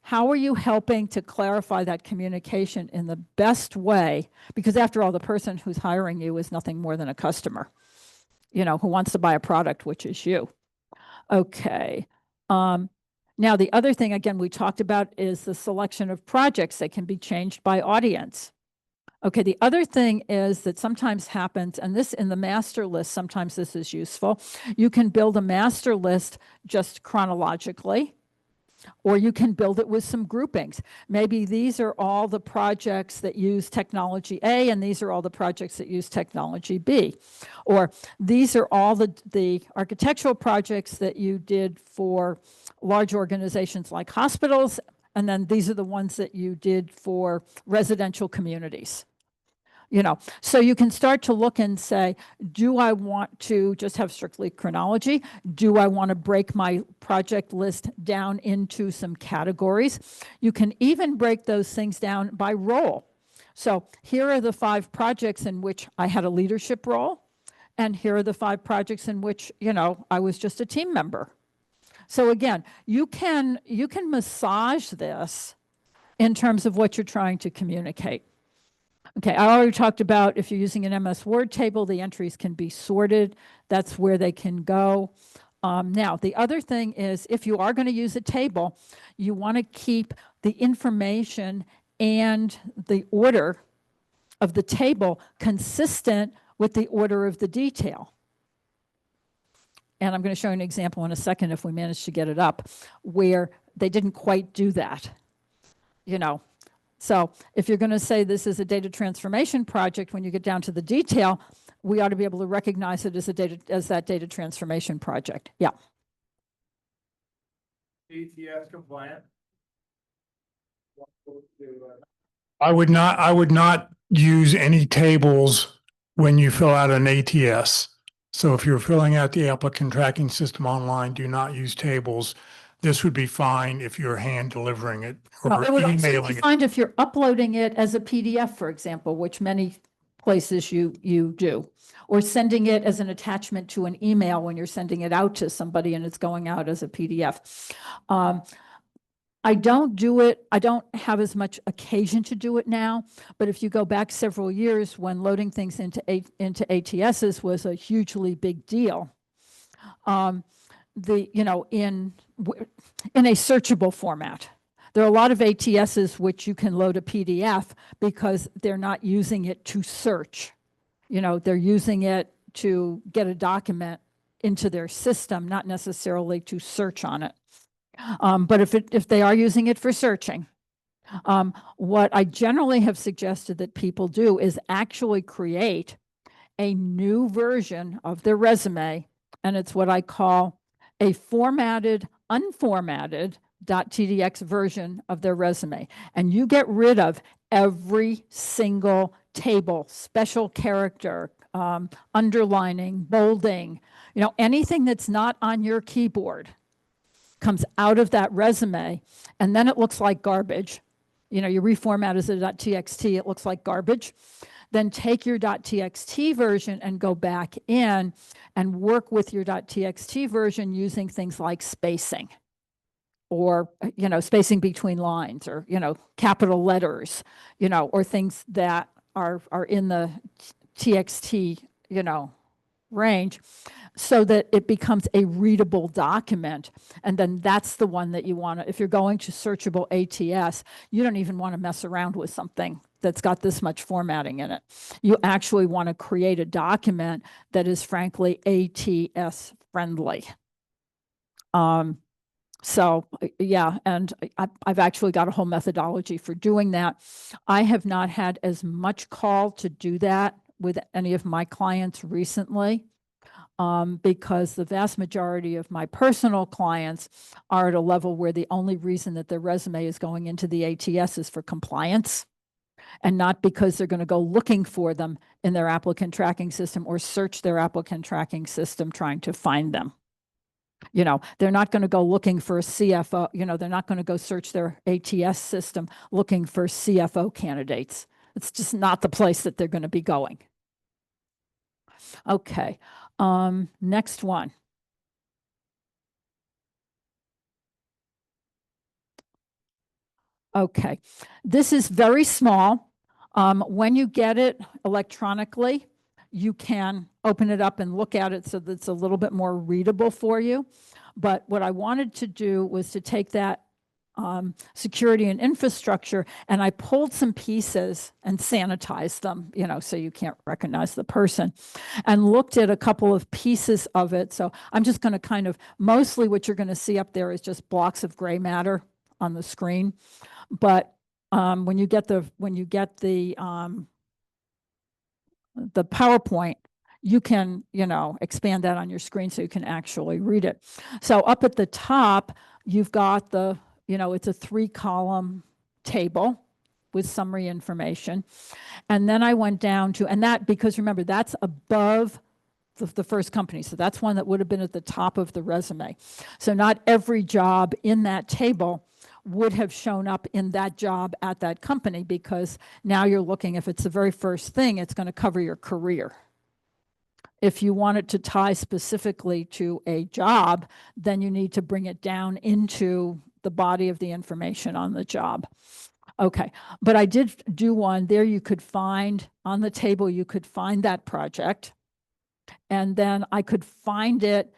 How are you helping to clarify that communication in the best way? Because after all, the person who's hiring you is nothing more than a customer, who wants to buy a product, which is you. Okay. Now, the other thing, again, we talked about is the selection of projects that can be changed by audience. Okay, the other thing is that sometimes happens, and this in the master list, sometimes this is useful. You can build a master list just chronologically, or you can build it with some groupings. Maybe these are all the projects that use technology A, and these are all the projects that use technology B. Or these are all the architectural projects that you did for large organizations like hospitals, and then these are the ones that you did for residential communities. So you can start to look and say, do I want to just have strictly chronology? Do I want to break my project list down into some categories? You can even break those things down by role. So here are the 5 projects in which I had a leadership role, And here are the 5 projects in which, I was just a team member. So again, you can massage this in terms of what you're trying to communicate. Okay, I already talked about if you're using an MS Word table, the entries can be sorted. That's where they can go. Now, the other thing is if you are going to use a table, you want to keep the information and the order of the table consistent with the order of the detail. And I'm going to show you an example in a second if we manage to get it up, where they didn't quite do that. So if you're going to say this is a data transformation project, when you get down to the detail, we ought to be able to recognize it as that data transformation project. Yeah. ATS compliant. I would not use any tables when you fill out an ATS. So if you're filling out the applicant tracking system online, do not use tables. This would be fine if you're hand delivering it or It would also emailing be it. fine if you're uploading it as a PDF, for example, which many places you do, or sending it as an attachment to an email when you're sending it out to somebody and it's going out as a PDF. I don't do it. I don't have as much occasion to do it now, but if you go back several years when loading things into ATSs was a hugely big deal, in a searchable format. There are a lot of ATSs which you can load a PDF because they're not using it to search. They're using it to get a document into their system, not necessarily to search on it. But if they are using it for searching, what I generally have suggested that people do is actually create a new version of their resume, and it's what I call a formatted, unformatted .tdx version of their resume. And you get rid of every single table, special character, underlining, bolding, anything that's not on your keyboard comes out of that resume, and then it looks like garbage. You reformat as a .txt, it looks like garbage. Then take your .txt version and go back in and work with your .txt version using things like spacing, or spacing between lines, or capital letters, or things that are in the txt range, so that it becomes a readable document. And then that's the one that you want to, if you're going to searchable ATS, you don't even want to mess around with something that's got this much formatting in it. You actually want to create a document that is frankly ATS friendly. So yeah, and I've actually got a whole methodology for doing that. I have not had as much call to do that with any of my clients recently, because the vast majority of my personal clients are at a level where the only reason that their resume is going into the ATS is for compliance, and not because they're going to go looking for them in their applicant tracking system or search their applicant tracking system trying to find them. They're not going to go looking for a CFO, they're not going to go search their ATS system looking for CFO candidates. It's just not the place that they're going to be going. Okay, next one. Okay, this is very small. When you get it electronically, you can open it up and look at it so that it's a little bit more readable for you. But what I wanted to do was to take that security and infrastructure, and I pulled some pieces and sanitized them, so you can't recognize the person, and looked at a couple of pieces of it. So I'm just going to mostly what you're going to see up there is just blocks of gray matter on the screen. But when you get the PowerPoint, you can, expand that on your screen so you can actually read it. So up at the top, you've got it's a 3-column table with summary information. And then I went down to, and that, because remember, that's above the first company. So that's one that would have been at the top of the resume. So not every job in that table would have shown up in that job at that company, because now you're looking, if it's the very first thing, it's going to cover your career. If you want it to tie specifically to a job, then you need to bring it down into the body of the information on the job. Okay, but I did do one there. You could find on the table, you could find that project. And then I could find it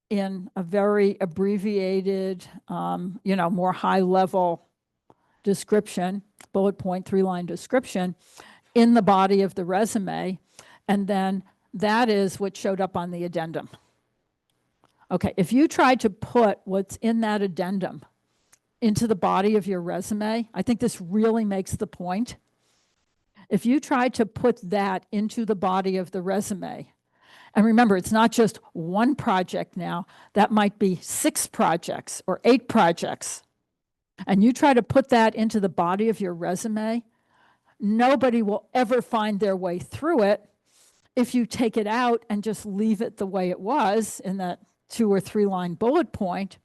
in a very abbreviated, more high level description, bullet point, 3-line description in the body of the resume. And then that is what showed up on the addendum. Okay, if you tried to put what's in that addendum into the body of your resume, I think this really makes the point. If you tried to put that into the body of the resume, and remember, it's not just one project now, that might be 6 projects or 8 projects, and you try to put that into the body of your resume, nobody will ever find their way through it if you take it out and just leave it the way it was in that 2 or 3-line bullet point.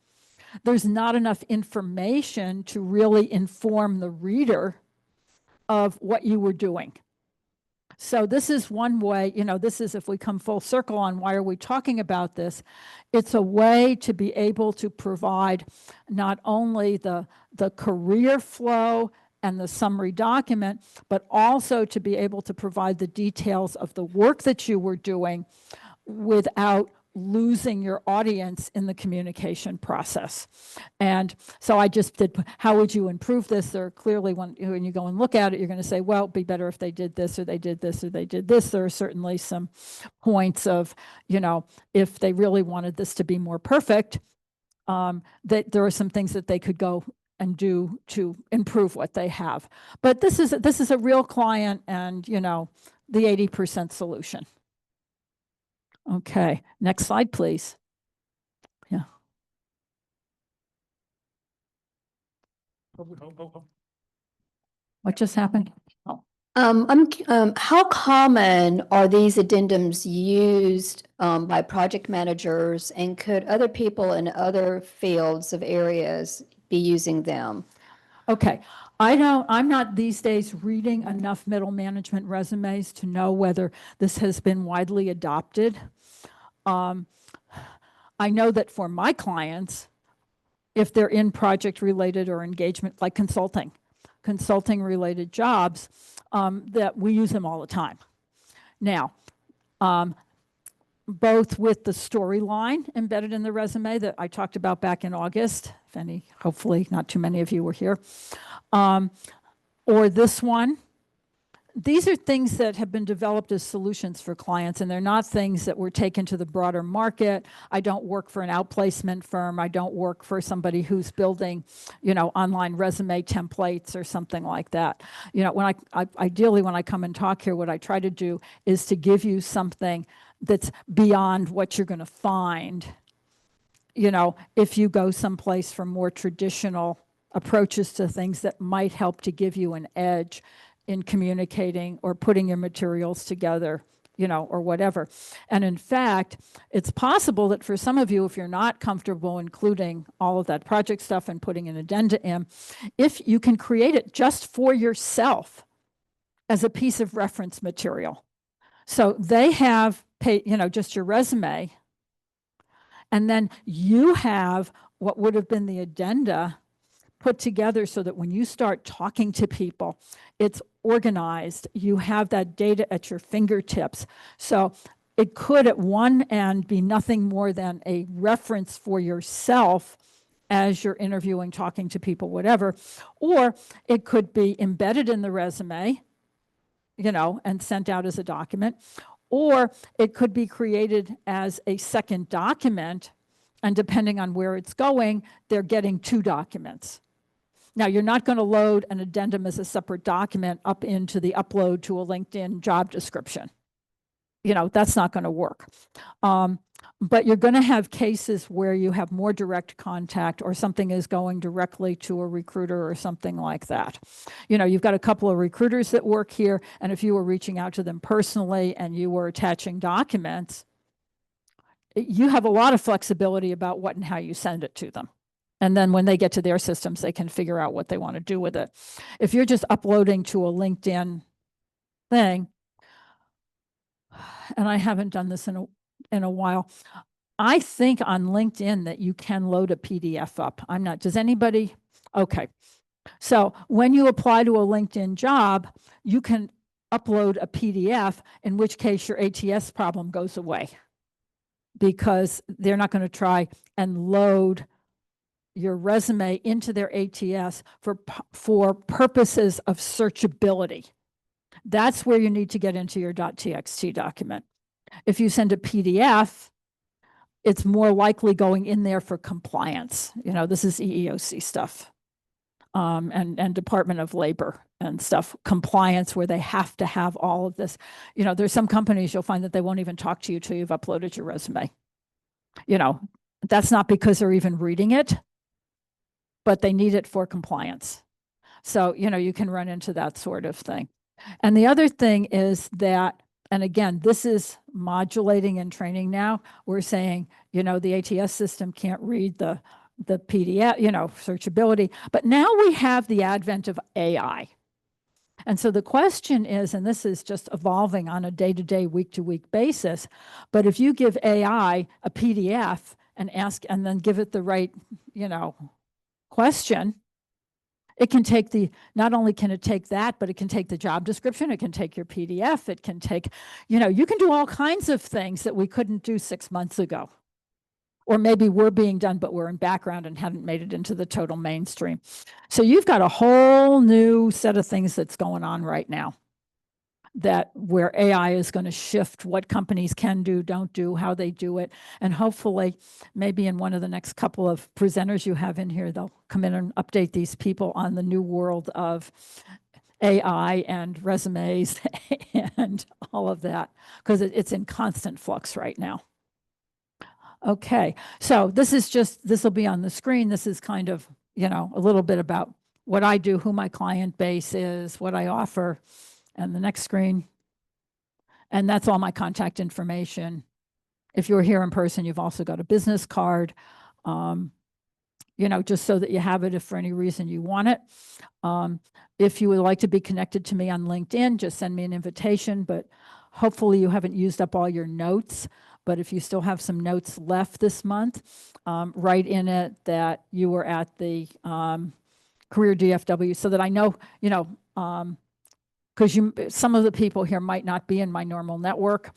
There's not enough information to really inform the reader of what you were doing. So this is one way, this is, if we come full circle on why are we talking about this, it's a way to be able to provide not only the career flow and the summary document, but also to be able to provide the details of the work that you were doing without losing your audience in the communication process. And so I just did, how would you improve this? There are clearly, when you go and look at it, you're going to say, well, it'd be better if they did this or they did this or they did this. There are certainly some points of, if they really wanted this to be more perfect, that there are some things that they could go and do to improve what they have. But this is a real client and, the 80% solution. Okay, next slide, please. Yeah. What just happened? Oh. How common are these addendums used by project managers, and could other people in other fields of areas be using them? Okay, I'm not these days reading enough middle management resumes to know whether this has been widely adopted. I know that for my clients, if they're in project related or engagement, like consulting related jobs, that we use them all the time. Now, both with the storyline embedded in the resume that I talked about back in August, hopefully not too many of you were here, or this one. These are things that have been developed as solutions for clients, and they're not things that were taken to the broader market. I don't work for an outplacement firm. I don't work for somebody who's building, online resume templates or something like that. When ideally, when I come and talk here, what I try to do is to give you something that's beyond what you're going to find, if you go someplace for more traditional approaches to things that might help to give you an edge in communicating or putting your materials together, or whatever. And in fact, it's possible that for some of you, if you're not comfortable including all of that project stuff and putting an addenda in, if you can create it just for yourself as a piece of reference material. So they have, just your resume, and then you have what would have been the addenda put together so that when you start talking to people, it's organized. You have that data at your fingertips. So it could at one end be nothing more than a reference for yourself as you're interviewing, talking to people, whatever, or it could be embedded in the resume, and sent out as a document, or it could be created as a second document, and depending on where it's going, they're getting 2 documents. Now, you're not going to load an addendum as a separate document up into the upload to a LinkedIn job description. That's not going to work. But you're going to have cases where you have more direct contact, or something is going directly to a recruiter or something like that. You've got a couple of recruiters that work here, and if you were reaching out to them personally and you were attaching documents, you have a lot of flexibility about what and how you send it to them. And then when they get to their systems, they can figure out what they want to do with it. If you're just uploading to a LinkedIn thing, and I haven't done this in a while. I think on LinkedIn that you can load a PDF up. I'm not, does anybody? Okay. So when you apply to a LinkedIn job, you can upload a PDF, in which case your ATS problem goes away, because they're not going to try and load your resume into their ATS for purposes of searchability. That's where you need to get into your .txt document. If you send a PDF, it's more likely going in there for compliance. You know, this is EEOC stuff, and Department of Labor and stuff, compliance, where they have to have all of this. You know, there's some companies you'll find that they won't even talk to you till you've uploaded your resume. You know, that's not because they're even reading it, but they need it for compliance. So, you know, you can run into that sort of thing. And the other thing is that, and again, this is modulating and training now. We're saying, you know, the ATS system can't read the PDF, you know, searchability. But now we have the advent of AI. And so the question is, and this is just evolving on a day-to-day, week-to-week basis, but if you give AI a PDF and ask, and then give it the right, you know, question, it can take not only can it take that, but it can take the job description, it can take your PDF, it can take, you know, you can do all kinds of things that we couldn't do 6 months ago. Or maybe we're being done, but we're in background and haven't made it into the total mainstream. So you've got a whole new set of things that's going on right now, that where AI is going to shift what companies can do, don't do, how they do it. And hopefully, maybe in one of the next couple of presenters you have in here, they'll come in and update these people on the new world of AI and resumes and all of that, because it's in constant flux right now. Okay, so this will be on the screen. This is kind of, you know, a little bit about what I do, who my client base is, what I offer. And the next screen. And that's all my contact information. If you're here in person, you've also got a business card, you know, just so that you have it if for any reason you want it. If you would like to be connected to me on LinkedIn, just send me an invitation, but hopefully you haven't used up all your notes. But if you still have some notes left this month, write in it that you were at the Career DFW, so that I know, you know, because some of the people here might not be in my normal network.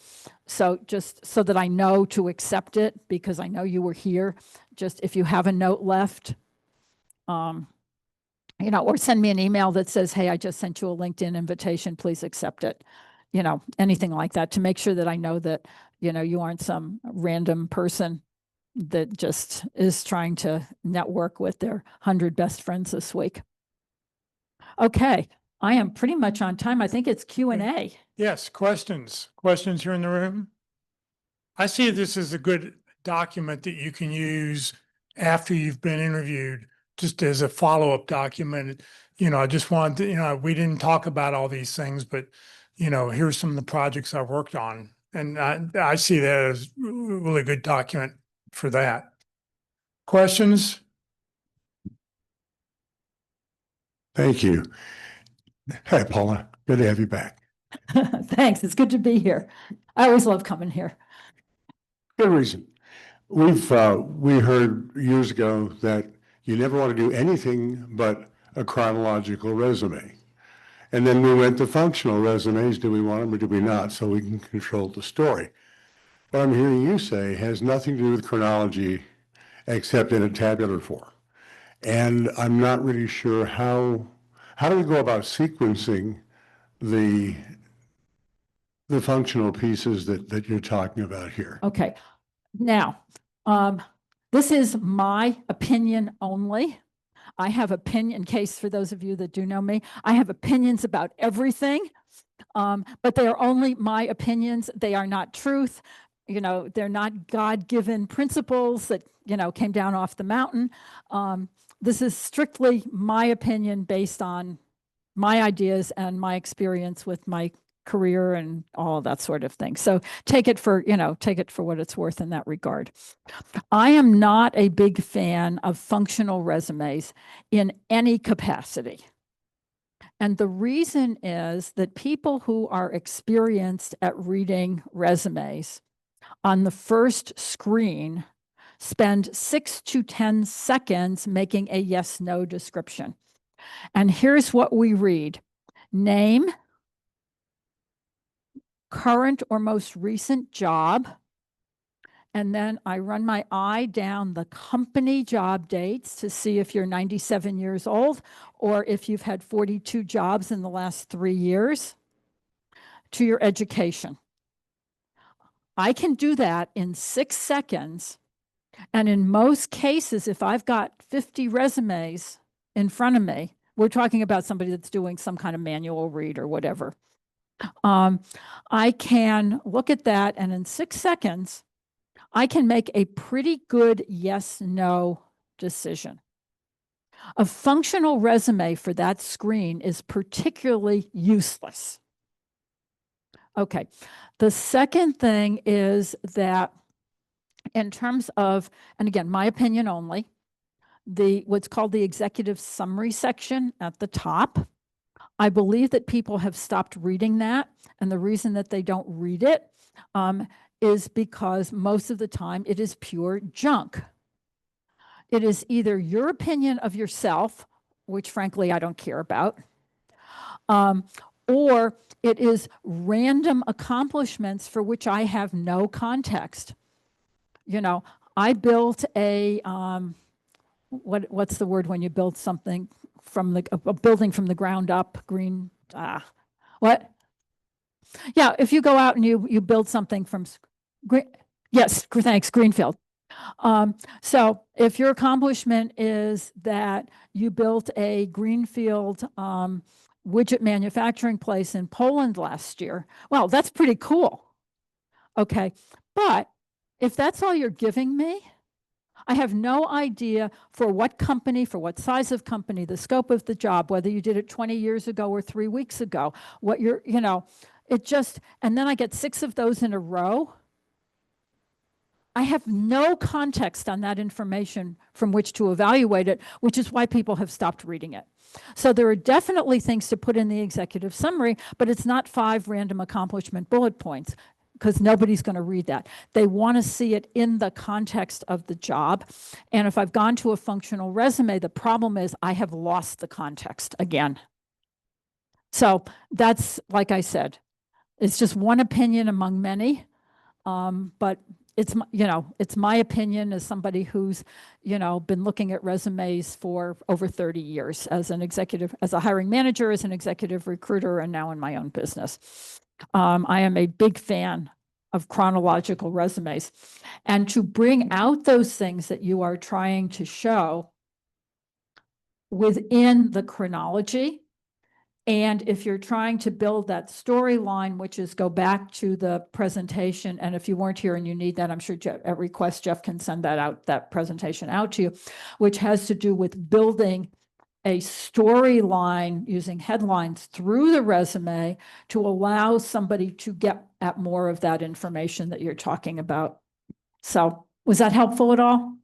So just so that I know to accept it, because I know you were here. Just if you have a note left, you know, or send me an email that says, hey, I just sent you a LinkedIn invitation, please accept it. You know, anything like that, to make sure that I know that, you know, you aren't some random person that just is trying to network with their 100 best friends this week. Okay. I am pretty much on time. I think it's Q&A. Yes, questions here in the room. I see this as a good document that you can use after you've been interviewed, just as a follow-up document. You know, I just wanted to, you know, we didn't talk about all these things, but, you know, here's some of the projects I've worked on. And I see that as a really good document for that. Questions? Thank you. Hi, Paula. Good to have you back. Thanks. It's good to be here. I always love coming here. Good reason. We heard years ago that you never want to do anything but a chronological resume. And then we went to functional resumes. Do we want them or do we not? So we can control the story. What I'm hearing you say has nothing to do with chronology except in a tabular form. And I'm not really sure how do we go about sequencing the functional pieces that you're talking about here? Okay. Now, this is my opinion only. I have opinion, in case for those of you that do know me, I have opinions about everything, but they are only my opinions. They are not truth. You know, they're not God-given principles that, you know, came down off the mountain. This is strictly my opinion based on my ideas and my experience with my career and all of that sort of thing. So take it for, you know, take it for what it's worth in that regard. I am not a big fan of functional resumes in any capacity. And the reason is that people who are experienced at reading resumes on the first screen spend 6 to 10 seconds making a yes/no description. And here's what we read: name, current or most recent job, and then I run my eye down the company job dates to see if you're 97 years old or if you've had 42 jobs in the last 3 years, to your education. I can do that in 6 seconds. And in most cases, if I've got 50 resumes in front of me, we're talking about somebody that's doing some kind of manual read or whatever. I can look at that, and in 6 seconds, I can make a pretty good yes/no decision. A functional resume for that screen is particularly useless. Okay, the second thing is that in terms of, and again, my opinion only, what's called the executive summary section at the top, I believe that people have stopped reading that. And the reason that they don't read it is because most of the time it is pure junk. It is either your opinion of yourself, which frankly I don't care about, or it is random accomplishments for which I have no context. You know, I built a, what's the word when you build something from a building from the ground up, what? Yeah, if you go out and you build something from, yes, thanks, Greenfield. So if your accomplishment is that you built a greenfield widget manufacturing place in Poland last year, well, that's pretty cool. Okay, but if that's all you're giving me, I have no idea for what company, for what size of company, the scope of the job, whether you did it 20 years ago or 3 weeks ago, what you're, it just, and then I get 6 of those in a row. I have no context on that information from which to evaluate it, which is why people have stopped reading it. So there are definitely things to put in the executive summary, but it's not 5 random accomplishment bullet points, because nobody's going to read that. They want to see it in the context of the job. And if I've gone to a functional resume, the problem is I have lost the context again. So that's, like I said, it's just one opinion among many, but it's, it's my opinion as somebody who's, been looking at resumes for over 30 years as an executive, as a hiring manager, as an executive recruiter, and now in my own business. I am a big fan of chronological resumes. And to bring out those things that you are trying to show within the chronology, and if you're trying to build that storyline, which is go back to the presentation, and if you weren't here and you need that, I'm sure Jeff, at request, Jeff can send that out, that presentation out to you, which has to do with building a storyline using headlines through the resume to allow somebody to get at more of that information that you're talking about. So was that helpful at all?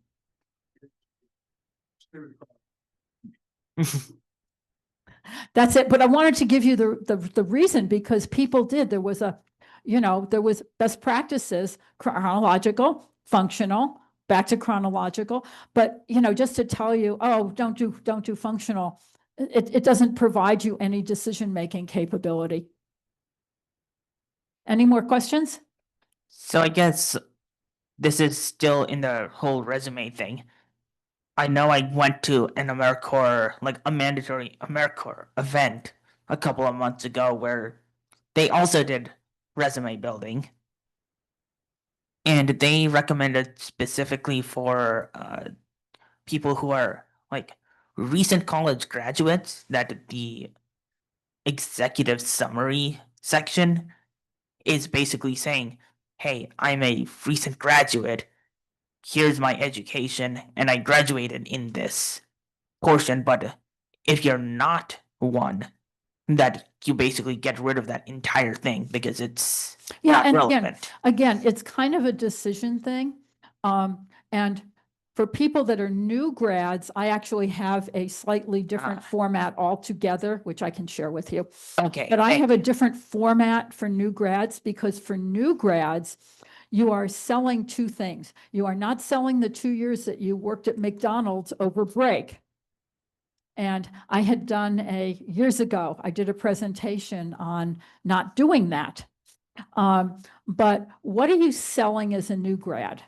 That's it. But I wanted to give you the reason, because people did. There was there was best practices, chronological, functional, back to chronological. But, just to tell you, oh, don't do functional, it doesn't provide you any decision-making capability. Any more questions? So I guess this is still in the whole resume thing. I know I went to an AmeriCorps, like a mandatory AmeriCorps event a couple of months ago where they also did resume building. And they recommended specifically for people who are like recent college graduates that the executive summary section is basically saying, hey, I'm a recent graduate. Here's my education, and I graduated in this portion. But if you're not one, that you basically get rid of that entire thing because it's not and relevant. again, it's kind of a decision thing. And For people that are new grads, I actually have a slightly different format altogether, which I can share with you. Okay. But I have a different format for new grads because for new grads, you are selling two things. You are not selling the 2 years that you worked at McDonald's over break. And I had done years ago, I did a presentation on not doing that. But what are you selling as a new grad?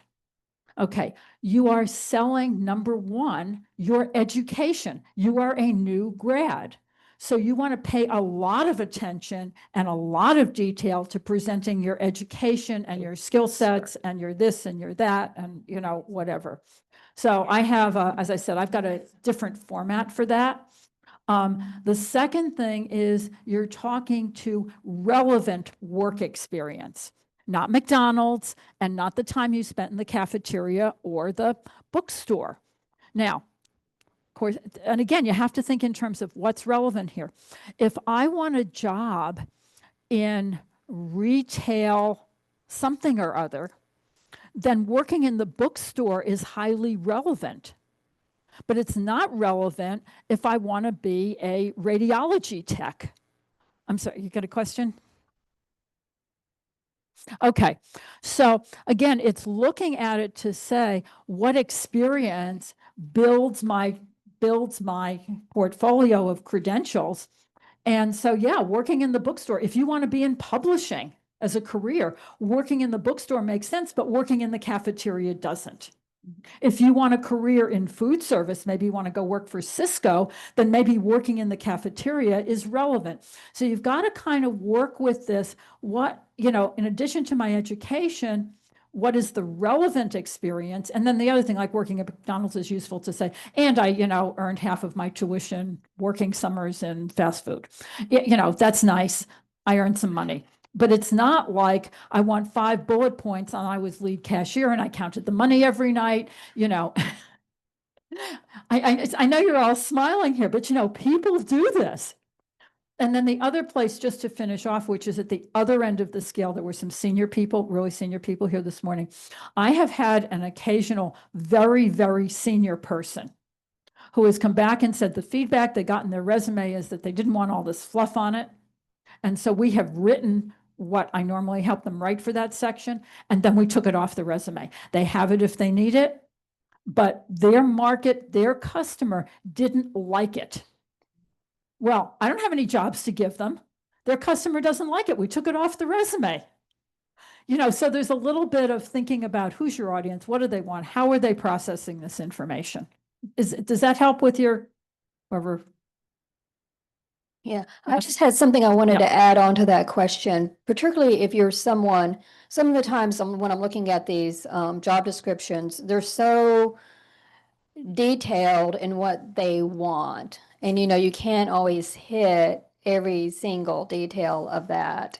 Okay, you are selling, number one, your education. You are a new grad. So you want to pay a lot of attention and a lot of detail to presenting your education and your skill sets and your this and your that and, you know, whatever. So I have, as I said, I've got a different format for that. The second thing is you're talking to relevant work experience, not McDonald's and not the time you spent in the cafeteria or the bookstore. Now, of course, and again, you have to think in terms of what's relevant here. If I want a job in retail something or other, then working in the bookstore is highly relevant. But it's not relevant if I want to be a radiology tech. I'm sorry, you got a question? Okay, so again, it's looking at it to say what experience builds my portfolio of credentials. And so, yeah, working in the bookstore, if you want to be in publishing as a career, working in the bookstore makes sense, but working in the cafeteria doesn't. If you want a career in food service, maybe you want to go work for Cisco, then maybe working in the cafeteria is relevant. So you've got to kind of work with this. What, you know, in addition to my education, what is the relevant experience? And then the other thing, like working at McDonald's, is useful to say, and I, you know, earned half of my tuition working summers in fast food. You know, that's nice. I earned some money. But it's not like I want 5 bullet points on I was lead cashier and I counted the money every night, you know. I know you're all smiling here, but you know, people do this. And then the other place, just to finish off, which is at the other end of the scale, there were some senior people, really senior people here this morning. I have had an occasional very, very senior person who has come back and said the feedback they got in their resume is that they didn't want all this fluff on it. And so we have written what I normally help them write for that section, and then we took it off the resume. They have it if they need it, but their market, their customer didn't like it. Well, I don't have any jobs to give them. Their customer doesn't like it. We took it off the resume. You know, so there's a little bit of thinking about who's your audience, what do they want, how are they processing this information? Does that help with your, whoever? Yeah, I just had something I wanted to add on to that question, particularly if you're someone, some of the times when I'm looking at these job descriptions, they're so detailed in what they want. And, you know, you can't always hit every single detail of that.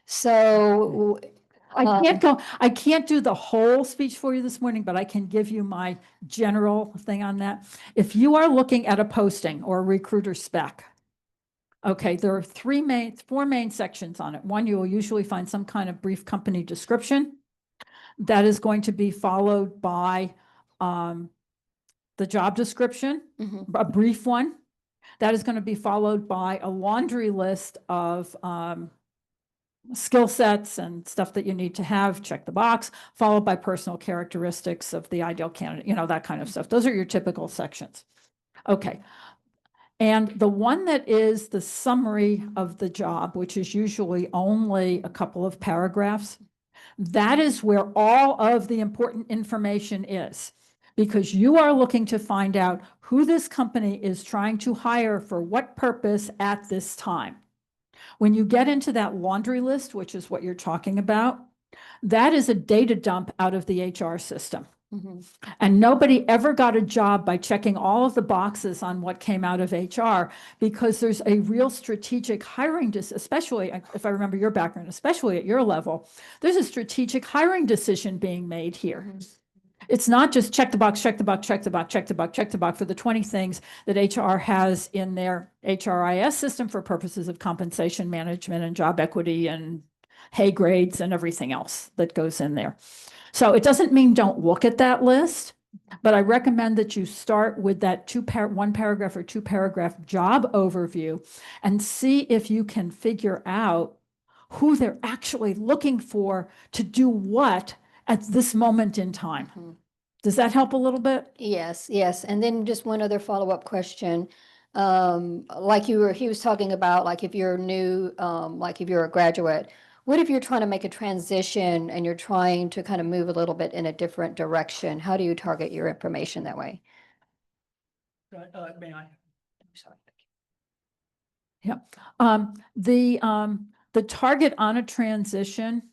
So I can't do the whole speech for you this morning, but I can give you my general thing on that. If you are looking at a posting or a recruiter spec, okay, there are four main sections on it. One, you will usually find some kind of brief company description. That is going to be followed by the job description, a brief one. That is going to be followed by a laundry list of skill sets and stuff that you need to have, check the box, followed by personal characteristics of the ideal candidate, you know, that kind of stuff. Those are your typical sections. Okay. And the one that is the summary of the job, which is usually only a couple of paragraphs, that is where all of the important information is, because you are looking to find out who this company is trying to hire for what purpose at this time. When you get into that laundry list, which is what you're talking about, that is a data dump out of the HR system. And nobody ever got a job by checking all of the boxes on what came out of HR, because there's a real strategic hiring, especially if I remember your background, especially at your level, there's a strategic hiring decision being made here. It's not just check the box, check the box, check the box, check the box, check the box for the 20 things that HR has in their HRIS system for purposes of compensation management and job equity and hay grades and everything else that goes in there. So it doesn't mean don't look at that list, But I recommend that you start with that one paragraph or 2-paragraph job overview and see if you can figure out who they're actually looking for to do what at this moment in time. Does that help a little bit? Yes, yes. And then just one other follow-up question. Like he was talking about, like if you're new, like if you're a graduate, what if you're trying to make a transition and you're trying to kind of move a little bit in a different direction? How do you target your information that way? May I? Sorry. Yeah. The target on a transition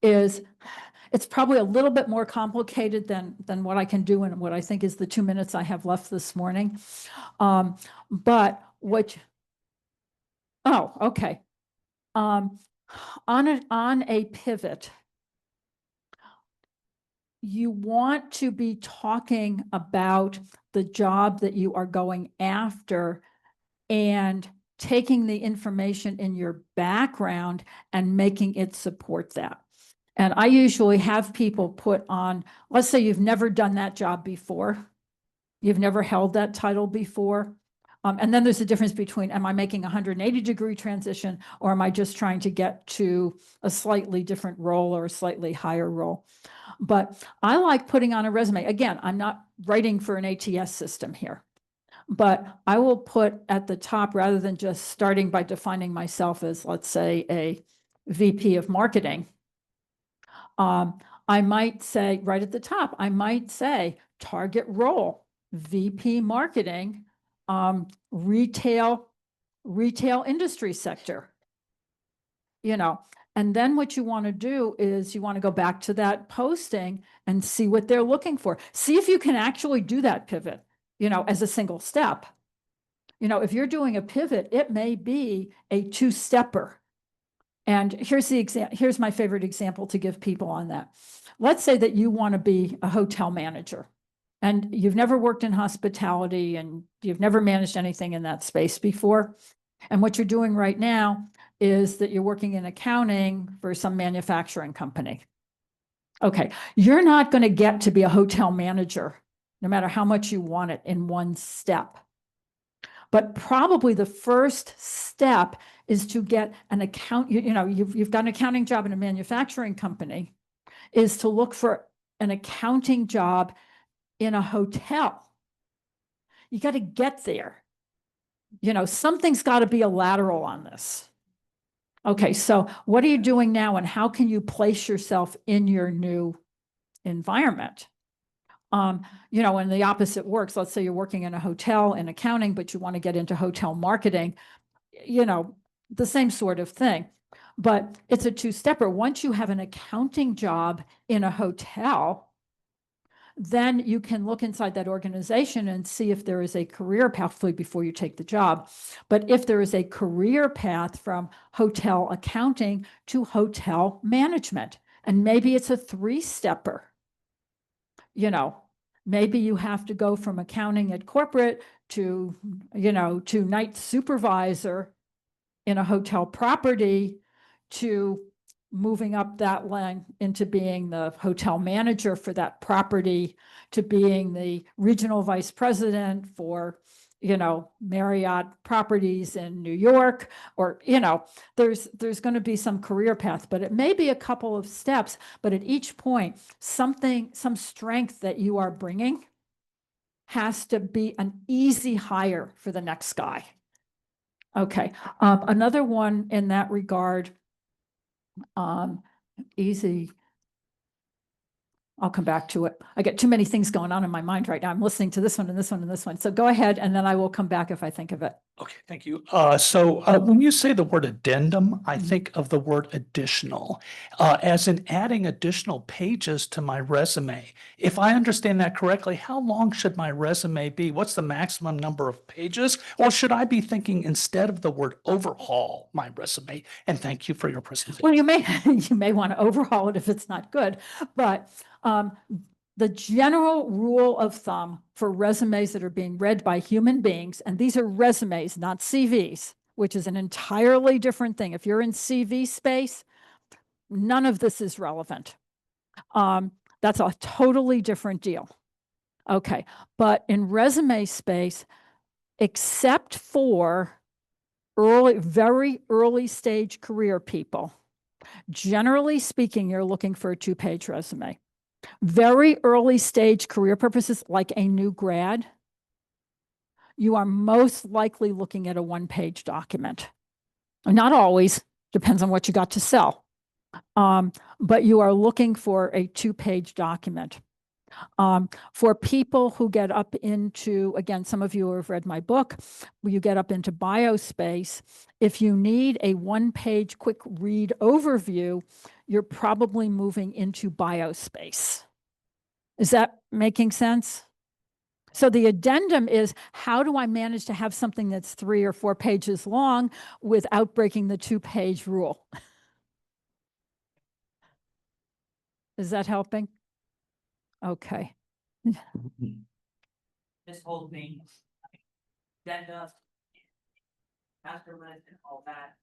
is, it's probably a little bit more complicated than what I can do in what I think is the 2 minutes I have left this morning. But okay. On a pivot, you want to be talking about the job that you are going after and taking the information in your background and making it support that. And I usually have people put on, let's say you've never done that job before. You've never held that title before. And then there's a difference between, am I making a 180-degree transition, or am I just trying to get to a slightly different role or a slightly higher role? But I like putting on a resume. Again, I'm not writing for an ATS system here, but I will put at the top, rather than just starting by defining myself as, let's say, a VP of marketing, I might say right at the top, I might say target role, VP marketing, retail industry sector, and then what you want to do is you want to go back to that posting and see what they're looking for. See if you can actually do that pivot, as a single step. If you're doing a pivot, it may be a 2-stepper. And here's my favorite example to give people on that. Let's say that you want to be a hotel manager and you've never worked in hospitality and you've never managed anything in that space before. And what you're doing right now is that you're working in accounting for some manufacturing company. Okay, you're not going to get to be a hotel manager, no matter how much you want it, in one step. But probably the first step is to get an account, you've got an accounting job in a manufacturing company, is to look for an accounting job in a hotel. You got to get there. Something's got to be a lateral on this. Okay, so what are you doing now, and how can you place yourself in your new environment? And the opposite works. Let's say you're working in a hotel in accounting, but you want to get into hotel marketing, the same sort of thing. But it's a 2-stepper. Once you have an accounting job in a hotel, then you can look inside that organization and see if there is a career path before you take the job. But if there is a career path from hotel accounting to hotel management, and maybe it's a 3-stepper, maybe you have to go from accounting at corporate to, to night supervisor in a hotel property, to moving up that line into being the hotel manager for that property, to being the regional vice president for, Marriott properties in New York, or, there's going to be some career path, but it may be a couple of steps, but at each point, some strength that you are bringing has to be an easy hire for the next guy. Okay. Another one in that regard, easy. I'll come back to it. I get too many things going on in my mind right now. I'm listening to this one and this one and this one. So go ahead, and then I will come back if I think of it. Okay, thank you. So when you say the word addendum, I think of the word additional, as in adding additional pages to my resume. If I understand that correctly, how long should my resume be? What's the maximum number of pages? Or should I be thinking, instead of the word overhaul my resume? And thank you for your presentation. Well, you may want to overhaul it if it's not good, but the general rule of thumb for resumes that are being read by human beings, and these are resumes, not CVs, which is an entirely different thing. If you're in CV space, none of this is relevant. That's a totally different deal. Okay, but in resume space, except for very early stage career people, generally speaking, you're looking for a 2-page resume. Very early stage career purposes, like a new grad, you are most likely looking at a 1-page document. Not always, depends on what you got to sell. But you are looking for a 2-page document. For people who get up into, again, some of you who have read my book, you get up into biospace, if you need a 1-page quick read overview, you're probably moving into biospace. Is that making sense? So the addendum is, how do I manage to have something that's 3 or 4 pages long without breaking the 2-page rule? Is that helping? Okay. This whole thing, addenda, master list, and all that.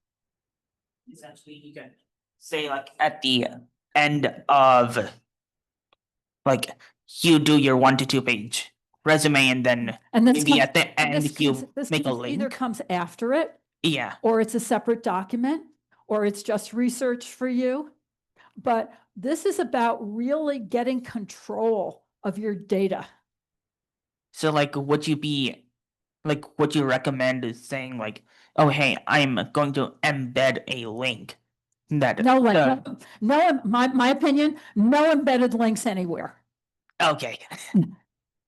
Essentially, you can say like at the end of, like, you do your 1 to 2 page resume, and then maybe at the end you make a link. Either comes after it, Yeah. or it's a separate document, or it's just research for you. But this is about really getting control of your data. So like, would you recommend is saying like, oh, hey, I'm going to embed a link that my opinion, no embedded links anywhere. Okay.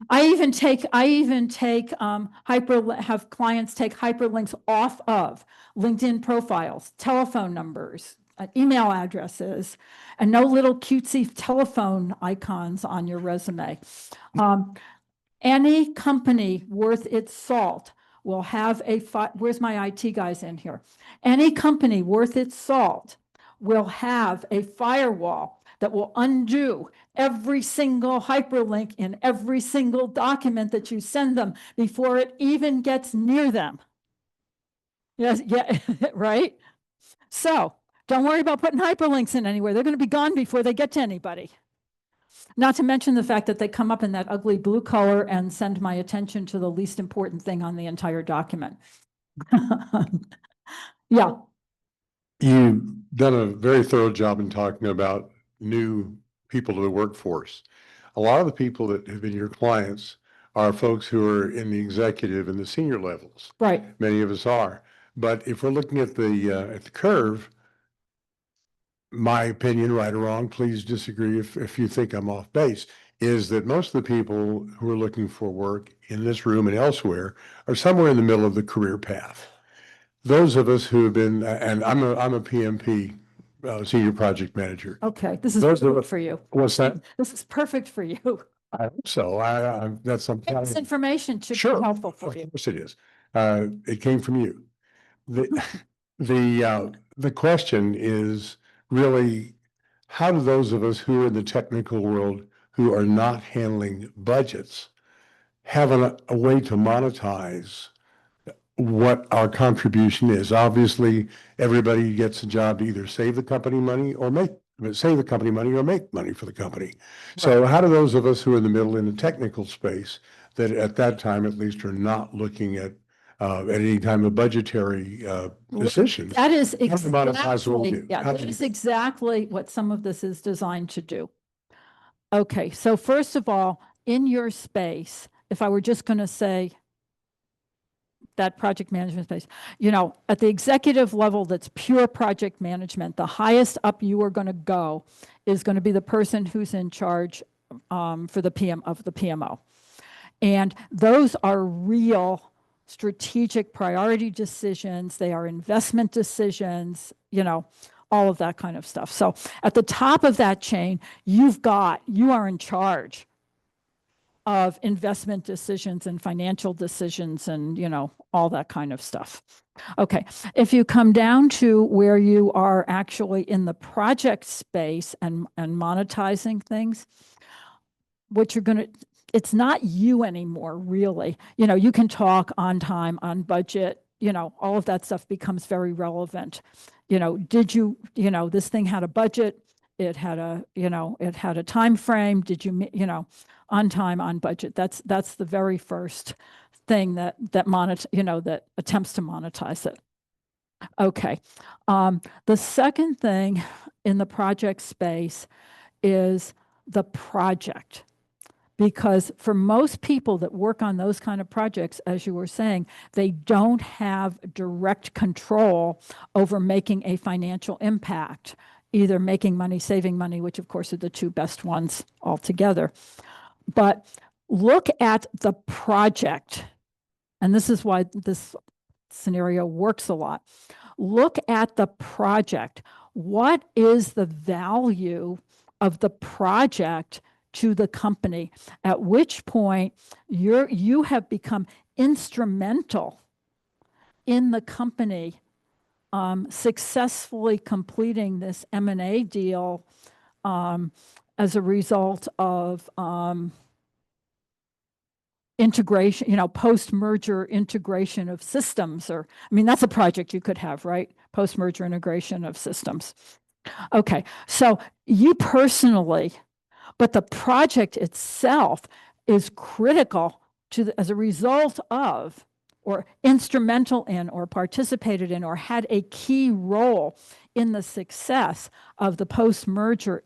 I even take have clients take hyperlinks off of LinkedIn profiles, telephone numbers, email addresses, and no little cutesy telephone icons on your resume. Any company worth its salt will have where's my IT guys in here? Any company worth its salt will have a firewall that will undo every single hyperlink in every single document that you send them before it even gets near them. Yes, yeah, right? So don't worry about putting hyperlinks in anywhere. They're going to be gone before they get to anybody. Not to mention the fact that they come up in that ugly blue color and send my attention to the least important thing on the entire document. Yeah. You've done a very thorough job in talking about new people to the workforce. A lot of the people that have been your clients are folks who are in the executive and the senior levels. Right. Many of us are. But if we're looking at the curve, my opinion, right or wrong, please disagree if you think I'm off base, is that most of the people who are looking for work in this room and elsewhere are somewhere in the middle of the career path. Those of us who have been, and I'm a PMP, senior project manager. Okay, this is perfect for you. What's that? This is perfect for you. I hope so. That's something. This information should be helpful for you. Of course it is. It came from you. The question is really, how do those of us who are in the technical world who are not handling budgets have a way to monetize what our contribution is? Obviously, everybody gets a job to either save the company money or make money for the company. So how do those of us who are in the middle in the technical space that at that time at least are not looking at any time of budgetary decisions? That is how do we monetize what we do? That is exactly what some of this is designed to do. Okay, so first of all, in your space, if I were just going to say that project management space, at the executive level, that's pure project management. The highest up you are going to go is going to be the person who's in charge for the PMO. And those are real strategic priority decisions. They are investment decisions, all of that kind of stuff. So at the top of that chain, you are in charge of investment decisions and financial decisions and, all that kind of stuff. Okay, if you come down to where you are actually in the project space and monetizing things, it's not you anymore, really. You can talk on time, on budget, all of that stuff becomes very relevant. This thing had a budget, it had a, it had a time frame. Did you, on time, on budget? That's the very first thing that that attempts to monetize it. Okay. The second thing in the project space is the project. Because for most people that work on those kind of projects, as you were saying, they don't have direct control over making a financial impact, either making money, saving money, which of course are the two best ones altogether. But look at the project. And this is why this scenario works a lot. Look at the project. What is the value of the project to the company, at which point you have become instrumental in the company successfully completing this M&A deal as a result of integration, post-merger integration of systems, or, I mean, that's a project you could have, right? Post-merger integration of systems. Okay, so you personally, but the project itself is critical to as a result of, or instrumental in, or participated in, or had a key role in the success of the post-merger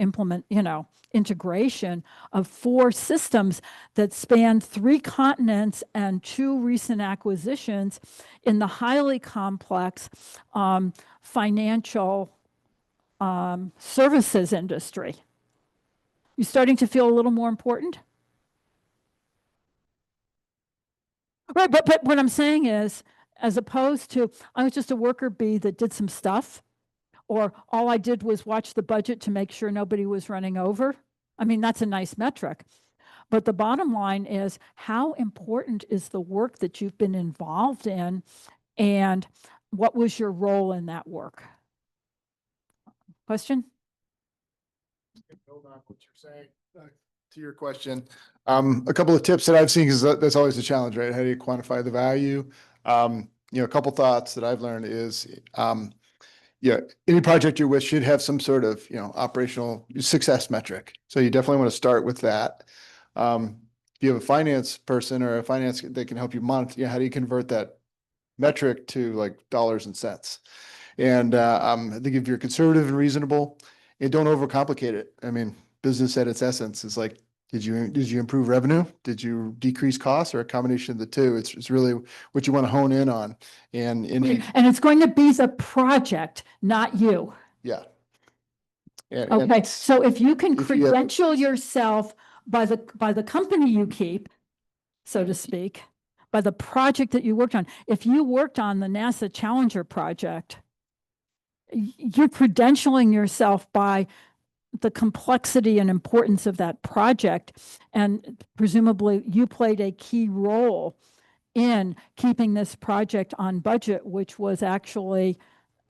integration of 4 systems that span 3 continents and 2 recent acquisitions in the highly complex financial services industry. You starting to feel a little more important? Right, but what I'm saying is, as opposed to, I was just a worker bee that did some stuff, or all I did was watch the budget to make sure nobody was running over. I mean, that's a nice metric. But the bottom line is, how important is the work that you've been involved in, and what was your role in that work? Question? Build on what you're saying to your question. A couple of tips that I've seen, because that's always a challenge, right? How do you quantify the value? A couple thoughts that I've learned is, any project you're with should have some sort of, operational success metric. So you definitely want to start with that. If you have a finance person or a finance that can help you monitor, how do you convert that metric to like dollars and cents? And I think if you're conservative and reasonable, and don't overcomplicate it. I mean, business at its essence is like, did you improve revenue? Did you decrease costs, or a combination of the two? It's really what you want to hone in on. And it's going to be the project, not you. Yeah. Okay, so if you can credential yourself by the company you keep, so to speak, by the project that you worked on. If you worked on the NASA Challenger project, you're credentialing yourself by the complexity and importance of that project. And presumably you played a key role in keeping this project on budget, which was actually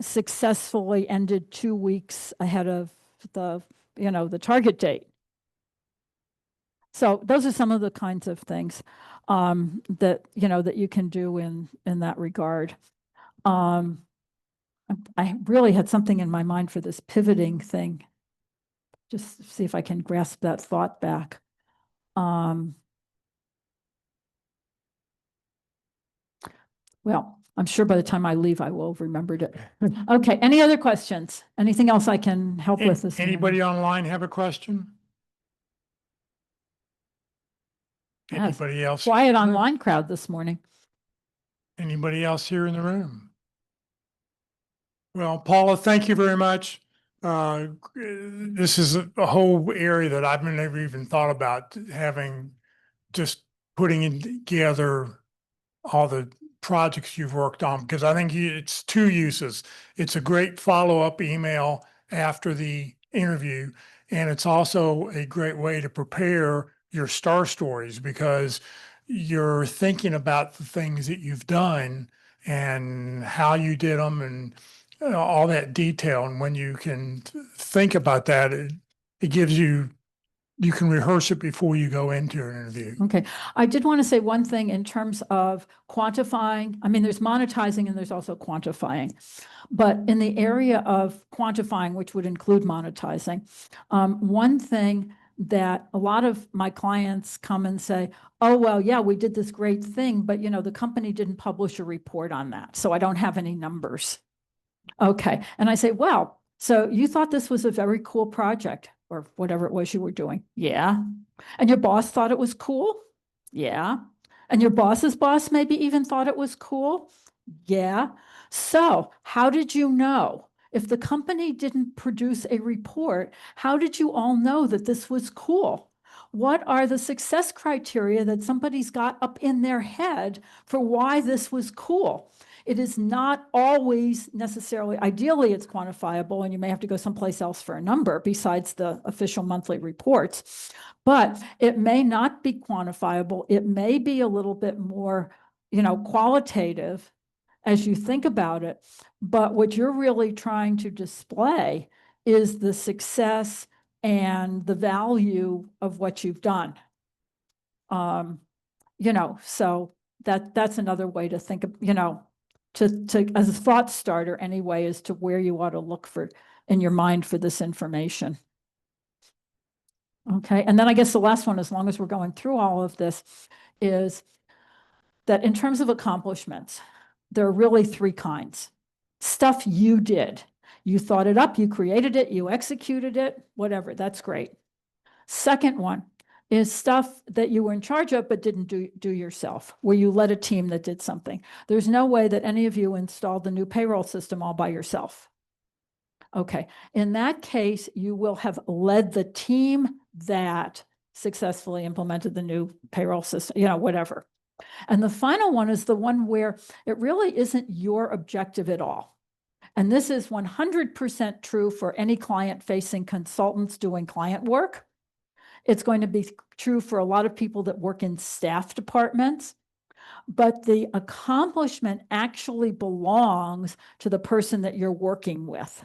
successfully ended 2 weeks ahead of the target date. So those are some of the kinds of things that you can do in that regard. I really had something in my mind for this pivoting thing. Just see if I can grasp that thought back. Well, I'm sure by the time I leave, I will have remembered it. Okay, any other questions? Anything else I can help with this morning? Anybody online have a question? Anybody else? Quiet online crowd this morning. Anybody else here in the room? Well, Paula, thank you very much. This is a whole area that I've never even thought about, having just putting together all the projects you've worked on, because I think it's 2 uses. It's a great follow-up email after the interview, and it's also a great way to prepare your star stories, because you're thinking about the things that you've done and how you did them, and all that detail. And when you can think about that, it gives you you can rehearse it before you go into an interview. Okay, I did want to say one thing in terms of quantifying. I mean, there's monetizing and there's also quantifying. But in the area of quantifying, which would include monetizing, one thing that a lot of my clients come and say, oh, well, yeah, we did this great thing, but you know, the company didn't publish a report on that, so I don't have any numbers. Okay, and I say, well, so you thought this was a very cool project or whatever it was you were doing. Yeah. And your boss thought it was cool? Yeah. And your boss's boss maybe even thought it was cool? Yeah. So how did you know? If the company didn't produce a report, how did you all know that this was cool? What are the success criteria that somebody's got up in their head for why this was cool? It is not always necessarily, ideally it's quantifiable, and you may have to go someplace else for a number besides the official monthly reports, but it may not be quantifiable. It may be a little bit more, you know, qualitative as you think about it. But what you're really trying to display is the success and the value of what you've done. You know, so that's another way to think of, you know, to as a thought starter anyway, as to where you ought to look for in your mind for this information. Okay, and then I guess the last one, as long as we're going through all of this, is that in terms of accomplishments, there are really three kinds. Stuff you did. You thought it up, you created it, you executed it, whatever, that's great. Second one is stuff that you were in charge of but didn't do yourself, where you led a team that did something. There's no way that any of you installed the new payroll system all by yourself. Okay, in that case, you will have led the team that successfully implemented the new payroll system, you know, whatever. And the final one is the one where it really isn't your objective at all. And this is 100% true for any client-facing consultants doing client work. It's going to be true for a lot of people that work in staff departments. But the accomplishment actually belongs to the person that you're working with,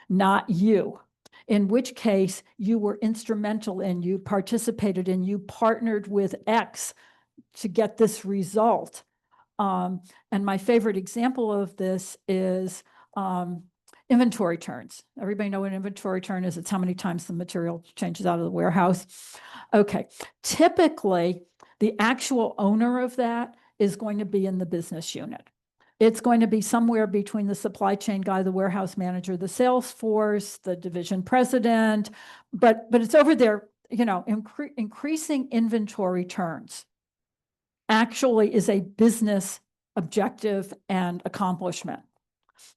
not you. In which case, you were instrumental in, you participated in, you partnered with X to get this result. And my favorite example of this is inventory turns. Everybody know what an inventory turn is? It's how many times the material changes out of the warehouse. Okay, typically the actual owner of that is going to be in the business unit. It's going to be somewhere between the supply chain guy, the warehouse manager, the sales force, the division president, but it's over there, you know, increasing inventory turns actually is a business objective and accomplishment.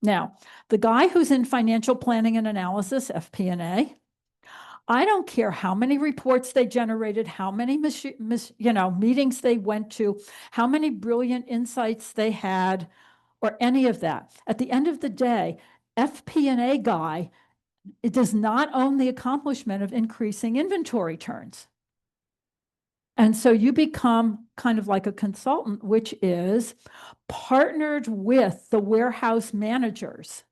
Now, the guy who's in financial planning and analysis, FP&A, I don't care how many reports they generated, how many meetings they went to, how many brilliant insights they had, or any of that. At the end of the day, FP&A guy, it does not own the accomplishment of increasing inventory turns. And so you become kind of like a consultant, which is partnered with the warehouse managers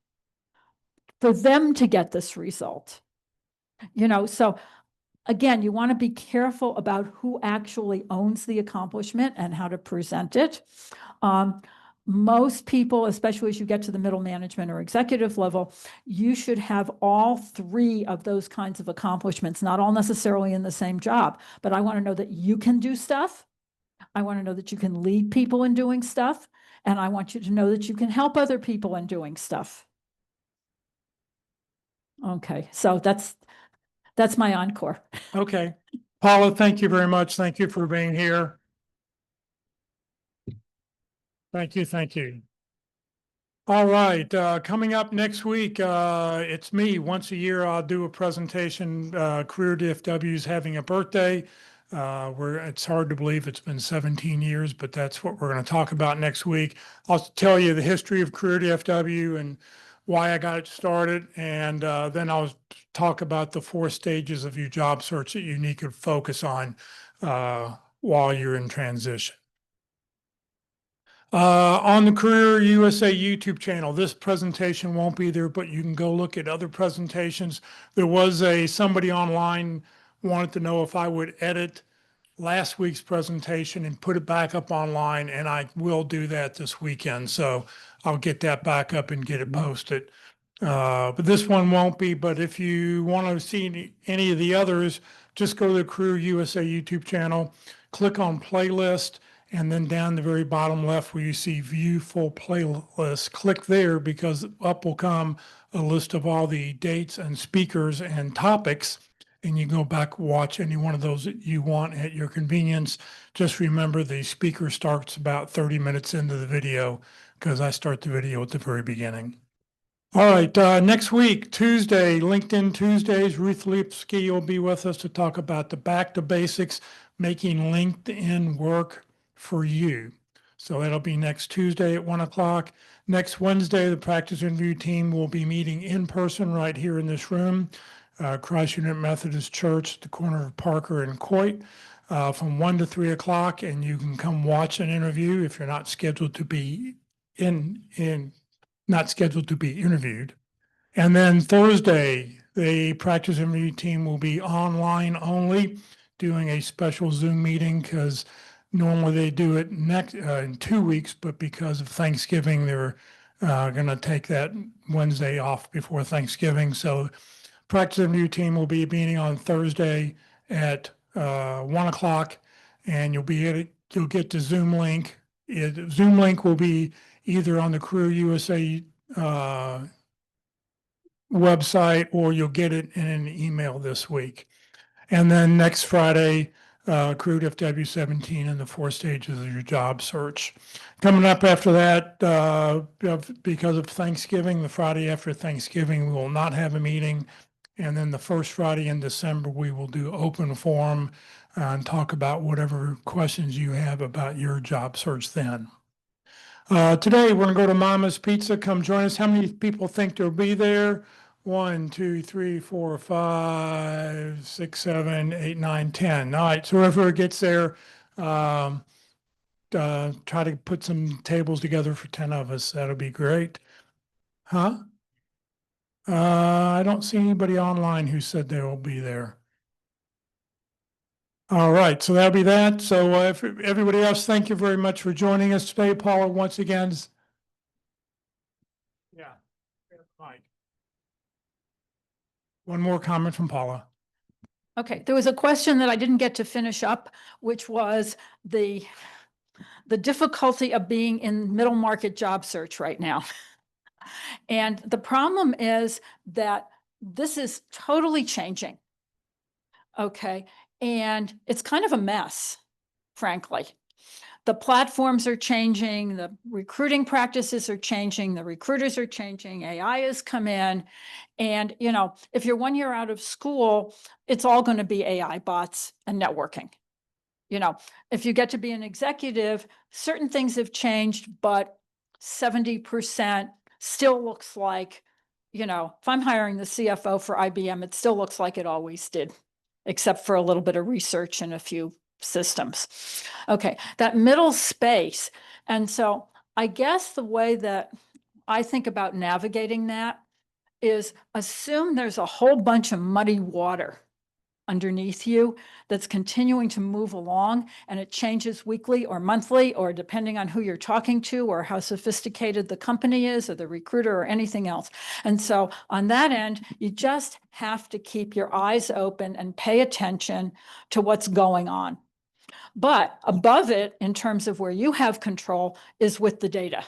for them to get this result. You know, so again, you want to be careful about who actually owns the accomplishment and how to present it. Most people, especially as you get to the middle management or executive level, you should have all three of those kinds of accomplishments, not all necessarily in the same job, but I want to know that you can do stuff. I want to know that you can lead people in doing stuff. And I want you to know that you can help other people in doing stuff. Okay, so that's my encore. Okay. Paula, thank you very much. Thank you for being here. Thank you. Thank you. All right. Coming up next week, it's me. Once a year, I'll do a presentation. Career DFW is having a birthday. It's hard to believe it's been 17 years, but that's what we're going to talk about next week. I'll tell you the history of Career DFW and why I got it started. And then I'll talk about the 4 stages of your job search that you need to focus on while you're in transition. On the Career USA YouTube channel, this presentation won't be there, but you can go look at other presentations. There was somebody online wanted to know if I would edit last week's presentation and put it back up online, and I will do that this weekend. So I'll get that back up and get it posted. But this one won't be, but if you want to see any of the others, just go to the Career USA YouTube channel, click on playlist, and then down the very bottom left where you see view full playlist, click there, because up will come a list of all the dates and speakers and topics, and you go back, watch any one of those that you want at your convenience. Just remember the speaker starts about 30 minutes into the video, because I start the video at the very beginning. All right, next week, Tuesday, LinkedIn Tuesdays, Ruth Lipsky will be with us to talk about the back to basics, making LinkedIn work for you. So that'll be next Tuesday at 1 o'clock. Next Wednesday, the practice interview team will be meeting in person right here in this room, Christ Unit Methodist Church, the corner of Parker and Coit, from 1 to 3 o'clock. And you can come watch an interview if you're not scheduled to be not scheduled to be interviewed. And then Thursday, the practice interview team will be online only, doing a special Zoom meeting, because normally they do it in 2 weeks, but because of Thanksgiving, they're going to take that Wednesday off before Thanksgiving. So practice interview team will be meeting on Thursday at 1 o'clock, and you'll get the Zoom link. Zoom link will be either on the Career USA website, or you'll get it in an email this week. And then next Friday, Career FW17 and the 4 stages of your job search. Coming up after that, because of Thanksgiving, the Friday after Thanksgiving, we will not have a meeting. And then the first Friday in December, we will do open forum and talk about whatever questions you have about your job search then. Today, we're going to go to Mama's Pizza. Come join us. How many people think they'll be there? 1, 2, 3, 4, 5, 6, 7, 8, 9, 10. All right, so whoever gets there, try to put some tables together for 10 of us. That'll be great. Huh? I don't see anybody online who said they will be there. All right, so that'll be that. So if everybody else, thank you very much for joining us today. Paula, once again. Yeah. Mike. One more comment from Paula. Okay, there was a question that I didn't get to finish up, which was the difficulty of being in middle market job search right now. And the problem is that this is totally changing. Okay, and it's kind of a mess, frankly. The platforms are changing, the recruiting practices are changing, the recruiters are changing, AI has come in. And, you know, if you're 1 year out of school, it's all going to be AI bots and networking. You know, if you get to be an executive, certain things have changed, but 70% still looks like, you know, if I'm hiring the CFO for IBM, it still looks like it always did, except for a little bit of research and a few systems. Okay, that middle space. And so I guess the way that I think about navigating that is assume there's a whole bunch of muddy water underneath you that's continuing to move along, and it changes weekly or monthly, or depending on who you're talking to or how sophisticated the company is or the recruiter or anything else. And so on that end, you just have to keep your eyes open and pay attention to what's going on. But above it, in terms of where you have control, is with the data.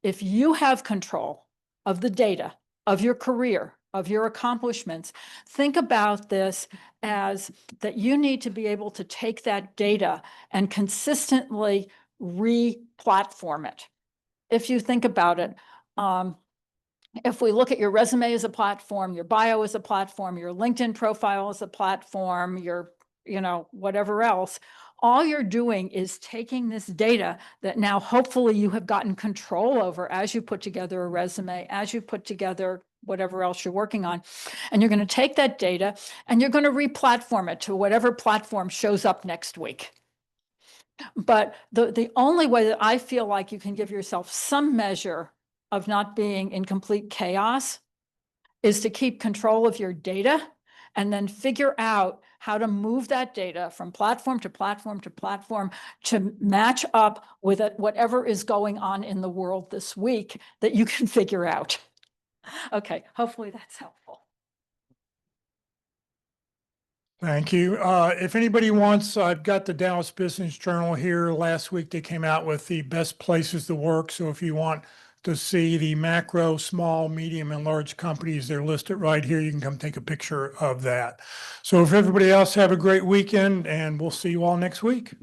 If you have control of the data, of your career, of your accomplishments, think about this as that you need to be able to take that data and consistently re-platform it. If you think about it, if we look at your resume as a platform, your bio as a platform, your LinkedIn profile as a platform, your, you know, whatever else, all you're doing is taking this data that now hopefully you have gotten control over as you put together a resume, as you put together whatever else you're working on. And you're going to take that data and you're going to re-platform it to whatever platform shows up next week. But the only way that I feel like you can give yourself some measure of not being in complete chaos is to keep control of your data and then figure out how to move that data from platform to platform to platform to match up with whatever is going on in the world this week that you can figure out. Okay, hopefully that's helpful. Thank you. If anybody wants, I've got the Dallas Business Journal here. Last week they came out with the best places to work. So if you want to see the macro, small, medium, and large companies, they're listed right here. You can come take a picture of that. So if everybody else, have a great weekend, and we'll see you all next week.